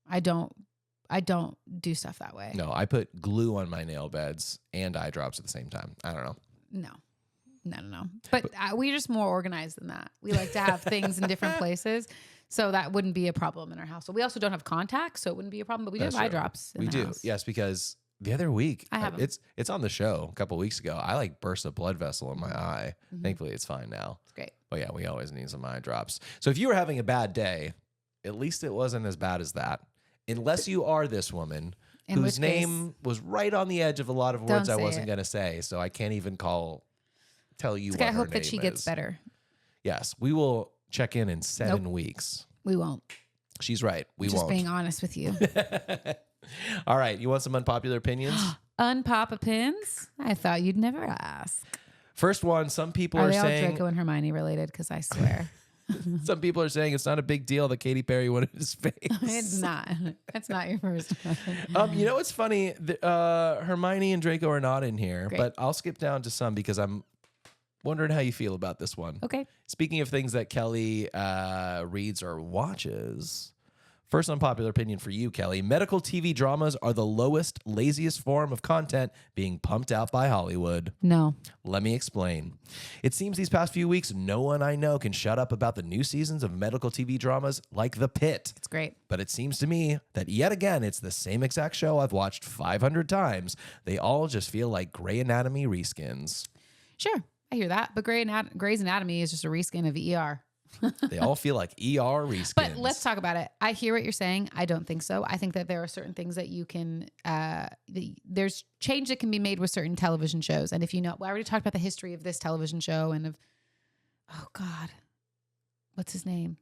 I don't do stuff that way. No, I put glue on my nail beds and eye drops at the same time. I don't know. No. But we're just more organized than that. We like to have things in different places. So that wouldn't be a problem in our house. So we also don't have contacts, so it wouldn't be a problem. But we do have eye drops in the house. Yes, because the other week, I have it's on the show a couple of weeks ago. I like burst a blood vessel in my eye. Mm-hmm. Thankfully, it's fine now. It's great. But yeah, we always need some eye drops. So if you were having a bad day, at least it wasn't as bad as that. Unless you are this woman whose name was right on the edge of a lot of words I wasn't going to say. So I can't even tell you what her name is. I hope that she gets better. Yes, we will check in 7 weeks. We won't. She's right. We won't. Just being honest with you. All right. You want some unpopular opinions? Unpop pins? I thought you'd never ask. First one, some people are saying... Are they all Draco and Hermione related? Because I swear. Some people are saying it's not a big deal that Katy Perry wanted his face. It's not. That's not your first one. You know what's funny? Hermione and Draco are not in here, but I'll skip down to some because I'm wondering how you feel about this one. Okay. Speaking of things that Kellie reads or watches, first unpopular opinion for you, Kellie. Medical TV dramas are the lowest, laziest form of content being pumped out by Hollywood. No. Let me explain. It seems these past few weeks, no one I know can shut up about the new seasons of medical TV dramas like The Pit. It's great. But it seems to me that yet again, it's the same exact show I've watched 500 times. They all just feel like Grey Anatomy reskins. Sure. I hear that. But Grey's Anatomy is just a reskin of ER. They all feel like ER reskins. But let's talk about it. I hear what you're saying. I don't think so. I think that there are certain things that you can, there's change that can be made with certain television shows. And if you know, I already talked about the history of this television show and of, oh God, what's his name?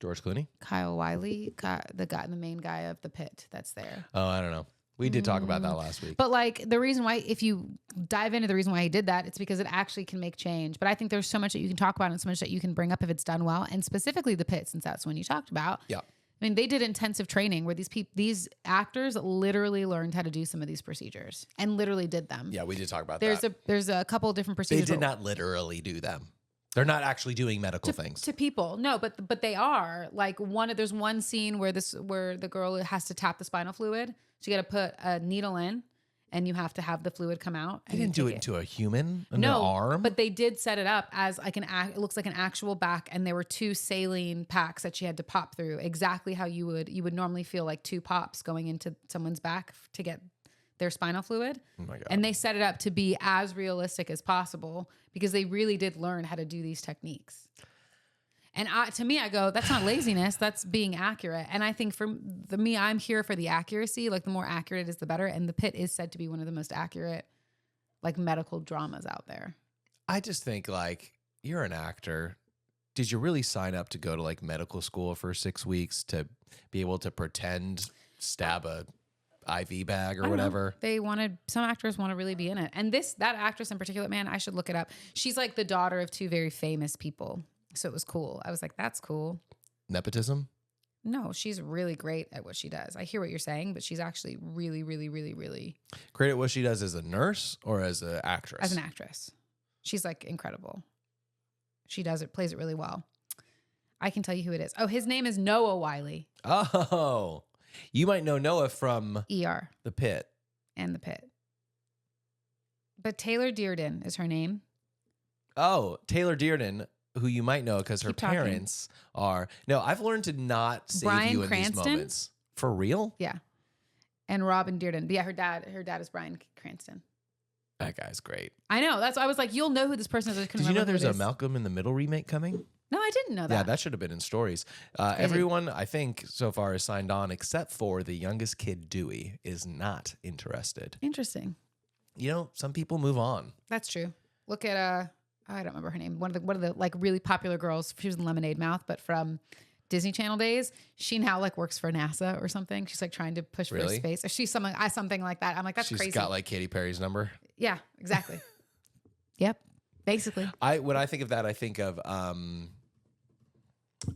George Clooney? Kyle Wiley, the main guy of The Pit that's there. Oh, I don't know. We did talk about that last week. But like the reason why, if you dive into the reason why he did that, it's because it actually can make change. But I think there's so much that you can talk about and so much that you can bring up if it's done well. And specifically The Pit, since that's when you talked about. Yeah. I mean, they did intensive training where these actors literally learned how to do some of these procedures and literally did them. Yeah, we did talk about that. There's a couple of different procedures. They did not literally do them. They're not actually doing medical things to people. No, but they are. Like there's one scene where the girl has to tap the spinal fluid. So you got to put a needle in, and you have to have the fluid come out. They didn't do it into a human, an arm. But they did set it up as like it looks like an actual back, and there were 2 saline packs that she had to pop through, exactly how you would normally feel like 2 pops going into someone's back to get their spinal fluid. Oh my God. And they set it up to be as realistic as possible because they really did learn how to do these techniques. And to me, I go, that's not laziness. That's being accurate. And I think for me, I'm here for the accuracy. Like the more accurate it is, the better. And The Pit is said to be one of the most accurate, like medical dramas out there. I just think like you're an actor. Did you really sign up to go to like medical school for 6 weeks to be able to pretend stab a IV bag or whatever? Some actors want to really be in it. And that actress in particular, man, I should look it up. She's like the daughter of two very famous people. So it was cool. I was like, that's cool. Nepotism? No, she's really great at what she does. I hear what you're saying, but she's actually really, really, really, really great at what she does as a nurse or as an actress? As an actress. She's like incredible. She plays it really well. I can tell you who it is. Oh, his name is Noah Wyle. Oh, you might know Noah from ER. The Pit. And The Pit. But Taylor Dearden is her name. Oh, Taylor Dearden, who you might know because her parents are. No, I've learned to not save Bryan you in Cranston? these moments. For real? Yeah. And Robin Dearden. But yeah, her dad is Bryan Cranston. That guy's great. I know. That's why I was like, you'll know who this person is. Did you know there's a Malcolm in the Middle remake coming? No, I didn't know that. Yeah, that should have been in stories. Everyone, I think, so far is signed on except for the youngest kid, Dewey, is not interested. Interesting. You know, some people move on. That's true. Look at I don't remember her name. One of the like really popular girls. She was in Lemonade Mouth, but from Disney Channel days. She now like works for NASA or something. She's like trying to push for space. Or she's something like that. I'm like, that's crazy. She's got like Katy Perry's number. Yeah, exactly. Yep. Basically. When I think of that, I think of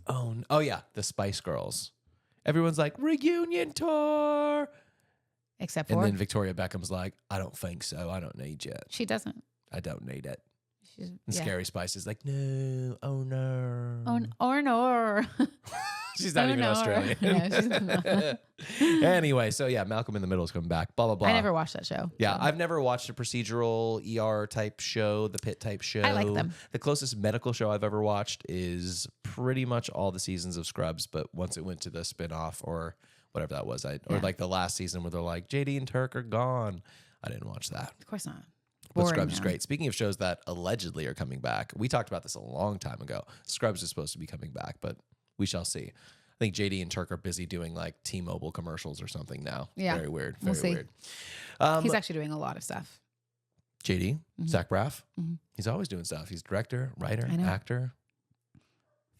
oh yeah, the Spice Girls. Everyone's like, reunion tour. Except for. And then Victoria Beckham's like, I don't think so. I don't need it. She doesn't. I don't need it. Scary Spice is like, no, oh no. Oh no. She's not even Australian. No, she's not. Anyway, so yeah, Malcolm in the Middle is coming back. Blah, blah, blah. I never watched that show. Yeah, so. I've never watched a procedural ER type show, the Pit type show. I like them. The closest medical show I've ever watched is pretty much all the seasons of Scrubs, but once it went to the spinoff or whatever that was, or like the last season where they're like, JD and Turk are gone. I didn't watch that. Of course not. But Scrubs is great. Speaking of shows that allegedly are coming back, we talked about this a long time ago. Scrubs is supposed to be coming back, but we shall see. I think JD and Turk are busy doing like T-Mobile commercials or something now. Yeah. Very weird. We'll Very see. weird. He's actually doing a lot of stuff. JD, Zach Braff, he's always doing stuff. He's director, writer, actor,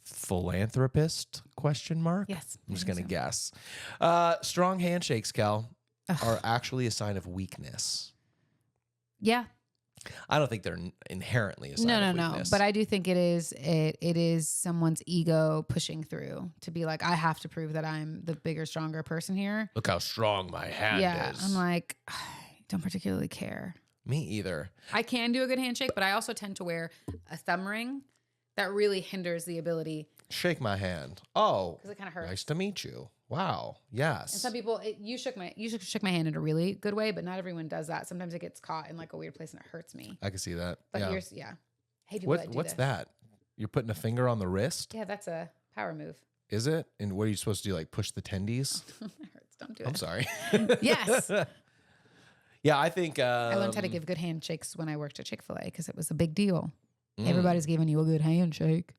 philanthropist, question mark? Yes. I'm just going to guess. Strong handshakes, Cal, are actually a sign of weakness. Yeah. I don't think they're inherently a sign of weakness. But I do think it is. It is someone's ego pushing through to be like, I have to prove that I'm the bigger, stronger person here. Look how strong my hand is. I'm like, I don't particularly care. Me either. I can do a good handshake, but I also tend to wear a thumb ring that really hinders the ability. Shake my hand. Oh, because it kind of hurts. Nice to meet you. Wow. Yes. And some people, you shook my hand in a really good way, but not everyone does that. Sometimes it gets caught in like a weird place and it hurts me. I can see that. But yeah. Hey, people that do what's this. that? You're putting a finger on the wrist? Yeah, that's a power move. Is it? And what are you supposed to do? Like push the tendies? That hurts. Don't do it. I'm sorry. Yes. Yeah, I think I learned how to give good handshakes when I worked at Chick-fil-A because it was a big deal. Everybody's giving you a good handshake.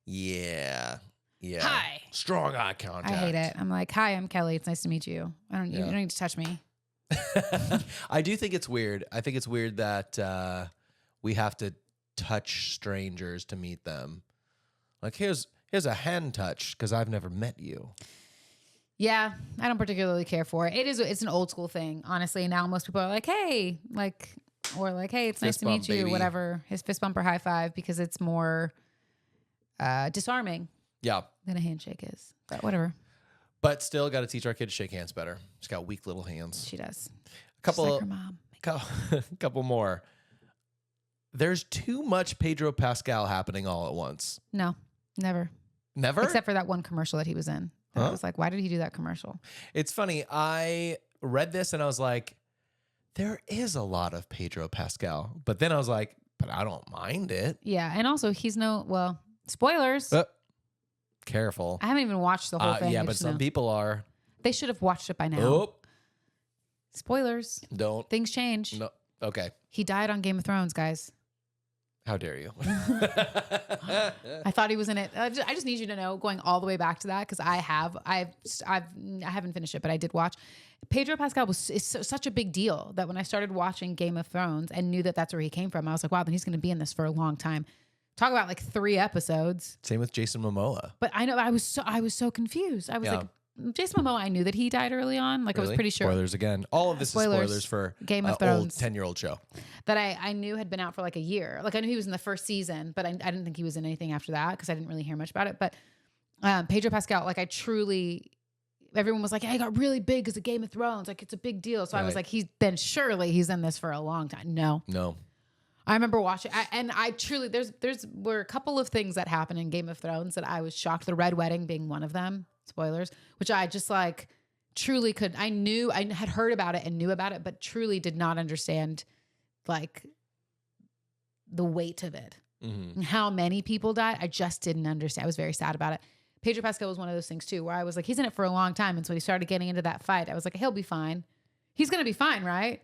Yeah. Yeah. Hi. Strong eye contact. I hate it. I'm like, hi, I'm Kellie. It's nice to meet you. You don't need to touch me. I do think it's weird. I think it's weird that we have to touch strangers to meet them. Like here's a hand touch because I've never met you. Yeah, I don't particularly care for it. It's an old school thing, honestly. Now most people are like, hey, hey, it's nice to meet you, whatever. His fist bump or high five because it's more disarming. Yeah. Than a handshake is. But whatever. But still got to teach our kid to shake hands better. She's got weak little hands. She does. A couple She's like her mom. Couple more. There's too much Pedro Pascal happening all at once. No, never. Never? Except for that one commercial that he was in. I was like, why did he do that commercial? It's funny. I read this and I was like, there is a lot of Pedro Pascal. But then I was like, but I don't mind it. Yeah. And also he's spoilers. Careful. I haven't even watched the whole thing. Yeah, but some people are. They should have watched it by now. Oh. Spoilers. Don't. Things change. No. Okay. He died on Game of Thrones, guys. How dare you? I thought he was in it. I just need you to know, going all the way back to that, because I haven't finished it, but I did watch. Pedro Pascal is such a big deal that when I started watching Game of Thrones and knew that that's where he came from, I was like, wow, then he's going to be in this for a long time. Talk about like 3 episodes. Same with Jason Momoa. But I know I was so confused. I was like, Jason Momoa, I knew that he died early on. Like, really? I was pretty sure. Spoilers again. All of this is spoilers for Game of Thrones. Old 10-year-old show. That I knew had been out for like a year. Like, I knew he was in the first season, but I didn't think he was in anything after that because I didn't really hear much about it. But Pedro Pascal, like, everyone was like, yeah, he got really big because of Game of Thrones. Like, it's a big deal. So I was like, surely he's in this for a long time. No. I remember watching, and I truly, were a couple of things that happened in Game of Thrones that I was shocked. The Red Wedding being one of them. Spoilers, which I just like truly I had heard about it and knew about it, but truly did not understand like the weight of it and how many people died. I just didn't understand. I was very sad about it. Pedro Pascal was one of those things too, where I was like, he's in it for a long time. And so he started getting into that fight. I was like, he'll be fine. He's going to be fine, right?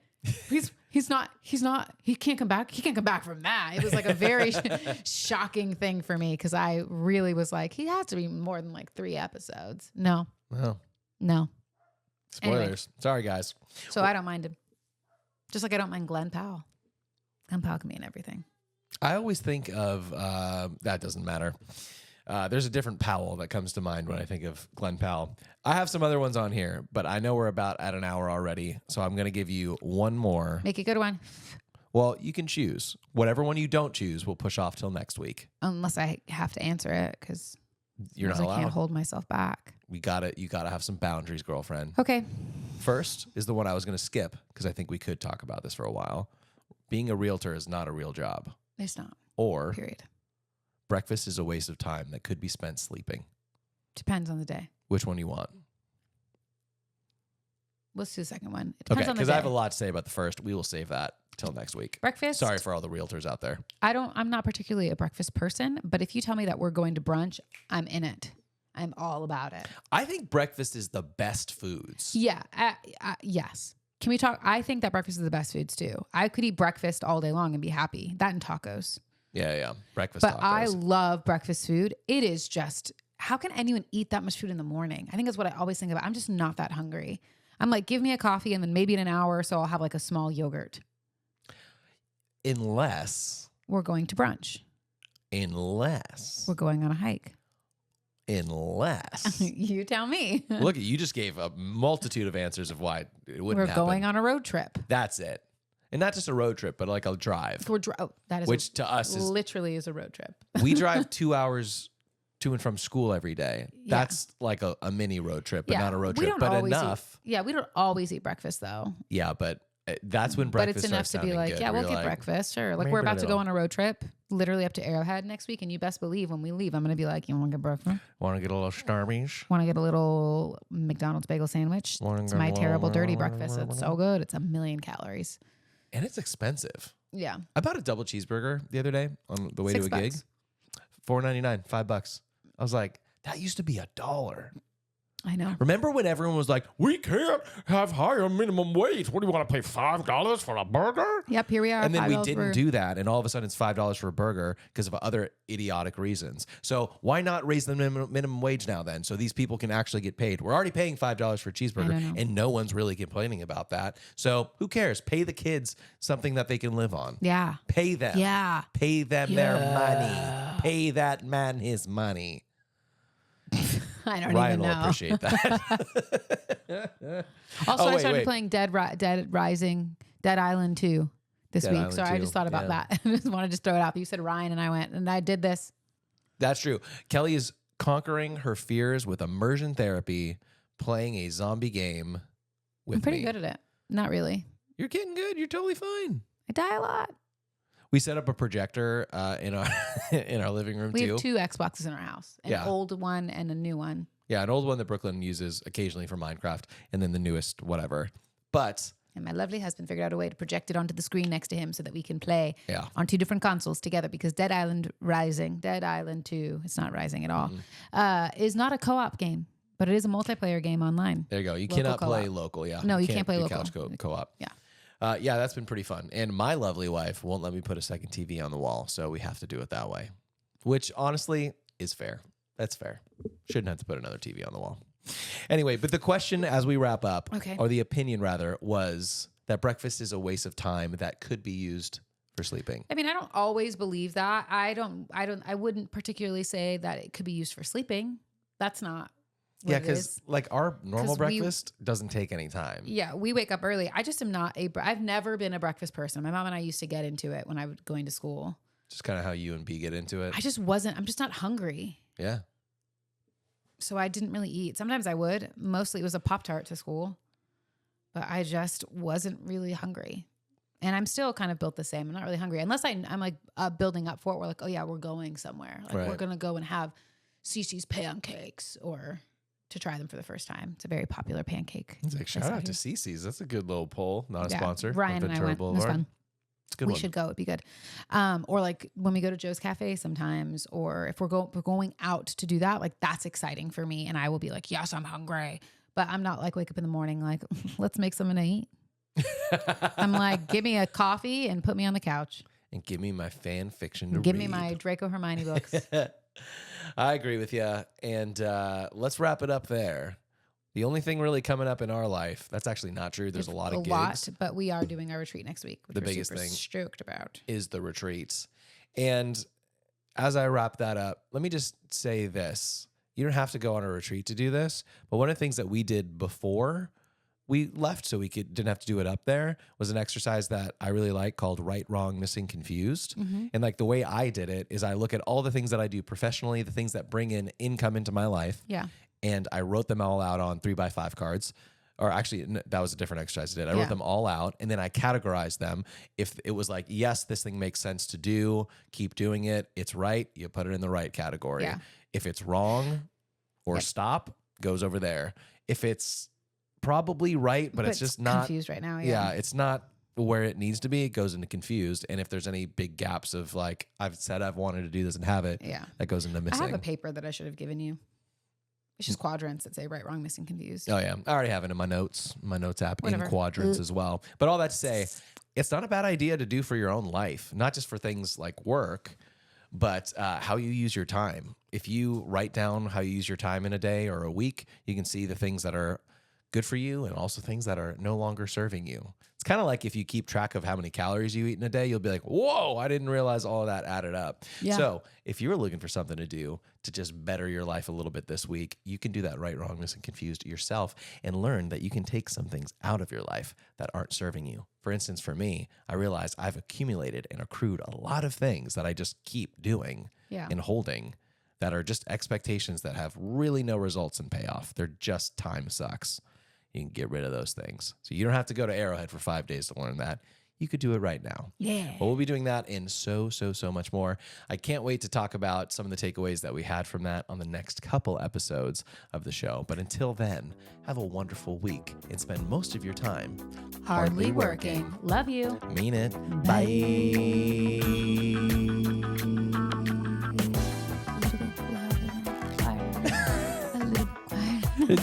He's not, he can't come back. He can't come back from that. It was like a very shocking thing for me. Cause I really was like, he has to be more than like 3 episodes. No. Spoilers. Anyway. Sorry guys. So I don't mind him. Just like I don't mind Glenn Powell. Glenn Powell can be in everything. I always think of, that doesn't matter. There's a different Powell that comes to mind when I think of Glenn Powell. I have some other ones on here, but I know we're about at an hour already, so I'm going to give you one more. Make a good one. Well, you can choose. Whatever one you don't choose, we'll push off till next week. Unless I have to answer it, because you're not allowed. I can't hold myself back. You got to have some boundaries, girlfriend. Okay. First is the one I was going to skip, because I think we could talk about this for a while. Being a realtor is not a real job. It's not. Or period. Breakfast is a waste of time that could be spent sleeping. Depends on the day. Which one you want? Let's do the second one. It depends on the day. Because I have a lot to say about the first. We will save that till next week. Breakfast. Sorry for all the realtors out there. I'm not particularly a breakfast person, but if you tell me that we're going to brunch, I'm in it. I'm all about it. I think breakfast is the best foods. Yeah. Yes. Can we talk? I think that breakfast is the best foods too. I could eat breakfast all day long and be happy. That and tacos. Yeah. Breakfast but tacos. I love breakfast food. It is just, how can anyone eat that much food in the morning? I think that's what I always think about. I'm just not that hungry. I'm like, give me a coffee and then maybe in an hour or so I'll have like a small yogurt. Unless we're going to brunch. Unless we're going on a hike. Unless you tell me. Look, you just gave a multitude of answers of why it wouldn't happen. We're going on a road trip. That's it. And not just a road trip, but like a drive. That is which to us is literally is a road trip. We drive 2 hours to and from school every day. Yeah. That's like a mini road trip, but not a road trip. But enough. We don't always eat breakfast though. Yeah, but that's when breakfast. But it's enough to be like, yeah, we'll get breakfast. Sure. Like we're about to go on a road trip, literally up to Arrowhead next week, and you best believe when we leave, I'm gonna be like, you want to get breakfast? Want to get a little Starbucks? Want to get a little McDonald's bagel sandwich? It's my terrible dirty breakfast. It's so good. It's 1,000,000 calories. And it's expensive. Yeah. I bought a double cheeseburger the other day on the way to a gig. $4.99, $5. I was like, that used to be $1. I know. Remember when everyone was like, we can't have higher minimum wage. What do you want to pay $5 for a burger? Yep, here we are. And then we didn't do that. And all of a sudden it's $5 for a burger because of other idiotic reasons. So why not raise the minimum wage now then? So these people can actually get paid. We're already paying $5 for a cheeseburger and no one's really complaining about that. So who cares? Pay the kids something that they can live on. Yeah. Pay them. Yeah. Pay them their money. Pay that man his money. I don't Ryan even know. will appreciate that. Also, I started playing Dead Island 2 this week. Island So 2. I just thought about that. I just want to just throw it out. You said Ryan and I went and I did this. That's true. Kellie is conquering her fears with immersion therapy, playing a zombie game with me. I'm pretty good at it. Not really. You're getting good. You're totally fine. I die a lot. We set up a projector in our in our living room too. We have 2 Xboxes in our house. An old one and a new one. Yeah, an old one that Brooklyn uses occasionally for Minecraft, and then the newest whatever. But and my lovely husband figured out a way to project it onto the screen next to him so that we can play on 2 different consoles together, because Dead Island 2, it's not Rising at all, is not a co-op game, but it is a multiplayer game online. There you go. You local cannot co-op. play local, No, you can't play local. Couch co-op. Yeah. Yeah, that's been pretty fun. And my lovely wife won't let me put a second TV on the wall, so we have to do it that way, which honestly is fair. That's fair. Shouldn't have to put another TV on the wall. Anyway, but the question as we wrap up, or the opinion rather, was that breakfast is a waste of time that could be used for sleeping. I mean, I don't always believe that. I wouldn't particularly say that it could be used for sleeping. That's not what it is. Like our normal breakfast doesn't take any time. Yeah, we wake up early. I just am not I've never been a breakfast person. My mom and I used to get into it when I was going to school. Just kind of how you and B get into it. I'm just not hungry. Yeah. So I didn't really eat. Sometimes I would. Mostly it was a Pop-Tart to school. But I just wasn't really hungry. And I'm still kind of built the same. I'm not really hungry. Unless I'm like building up for it. We're like, oh yeah, we're going somewhere. Like we're going to go and have Cece's pancakes or to try them for the first time. It's a very popular pancake. It's like, shout out to Cece's. That's a good little poll. Not a sponsor. Ryan and I went. It was fun. It's a good we should go. It'd be good. Or like when we go to Joe's Cafe sometimes, or if we're going out to do that, like that's exciting for me. And I will be like, yes, I'm hungry. But I'm not like wake up in the morning like, let's make something to eat. I'm like, give me a coffee and put me on the couch. And give me my fan fiction to read. Give me my Draco Hermione books. I agree with you. And let's wrap it up there. The only thing really coming up in our life, that's actually not true. There's a lot of gigs. But we are doing our retreat next week, which the we're biggest super thing stoked about. Is the retreats. And as I wrap that up, let me just say this. You don't have to go on a retreat to do this, but one of the things that we did before we left so we didn't have to do it up there was an exercise that I really like called Right, Wrong, Missing, Confused. Mm-hmm. And like the way I did it is I look at all the things that I do professionally, the things that bring in income into my life. Yeah. And I wrote them all out on 3x5 cards. Or actually, that was a different exercise I did. I wrote them all out, and then I categorized them. If it was like, yes, this thing makes sense to do, keep doing it. It's right. You put it in the right category. Yeah. If it's wrong or stop, goes over there. If it's probably right, but it's just not confused right now. Yeah, it's not where it needs to be. It goes into confused. And if there's any big gaps of like, I've said I've wanted to do this and have it, that goes into missing. I have a paper that I should have given you. It's just quadrants that say right, wrong, missing, confused. Oh yeah, I already have it in my notes app in quadrants as well. But all that to say, it's not a bad idea to do for your own life, not just for things like work, but how you use your time. If you write down how you use your time in a day or a week, you can see the things that are good for you and also things that are no longer serving you. It's kind of like if you keep track of how many calories you eat in a day, you'll be like, whoa, I didn't realize all of that added up. Yeah. So if you're looking for something to do to just better your life a little bit this week, you can do that right, wrong, missing, confused yourself and learn that you can take some things out of your life that aren't serving you. For instance, for me, I realized I've accumulated and accrued a lot of things that I just keep doing and holding that are just expectations that have really no results in payoff. They're just time sucks. You can get rid of those things. So you don't have to go to Arrowhead for 5 days to learn that. You could do it right now. Yeah. But we'll be doing that and so much more. I can't wait to talk about some of the takeaways that we had from that on the next couple episodes of the show. But until then, have a wonderful week and spend most of your time hardly working. Love you. Mean it. Bye.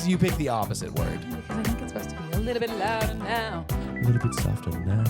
You pick the opposite word. I think it's supposed to be a little bit louder now. A little bit softer now.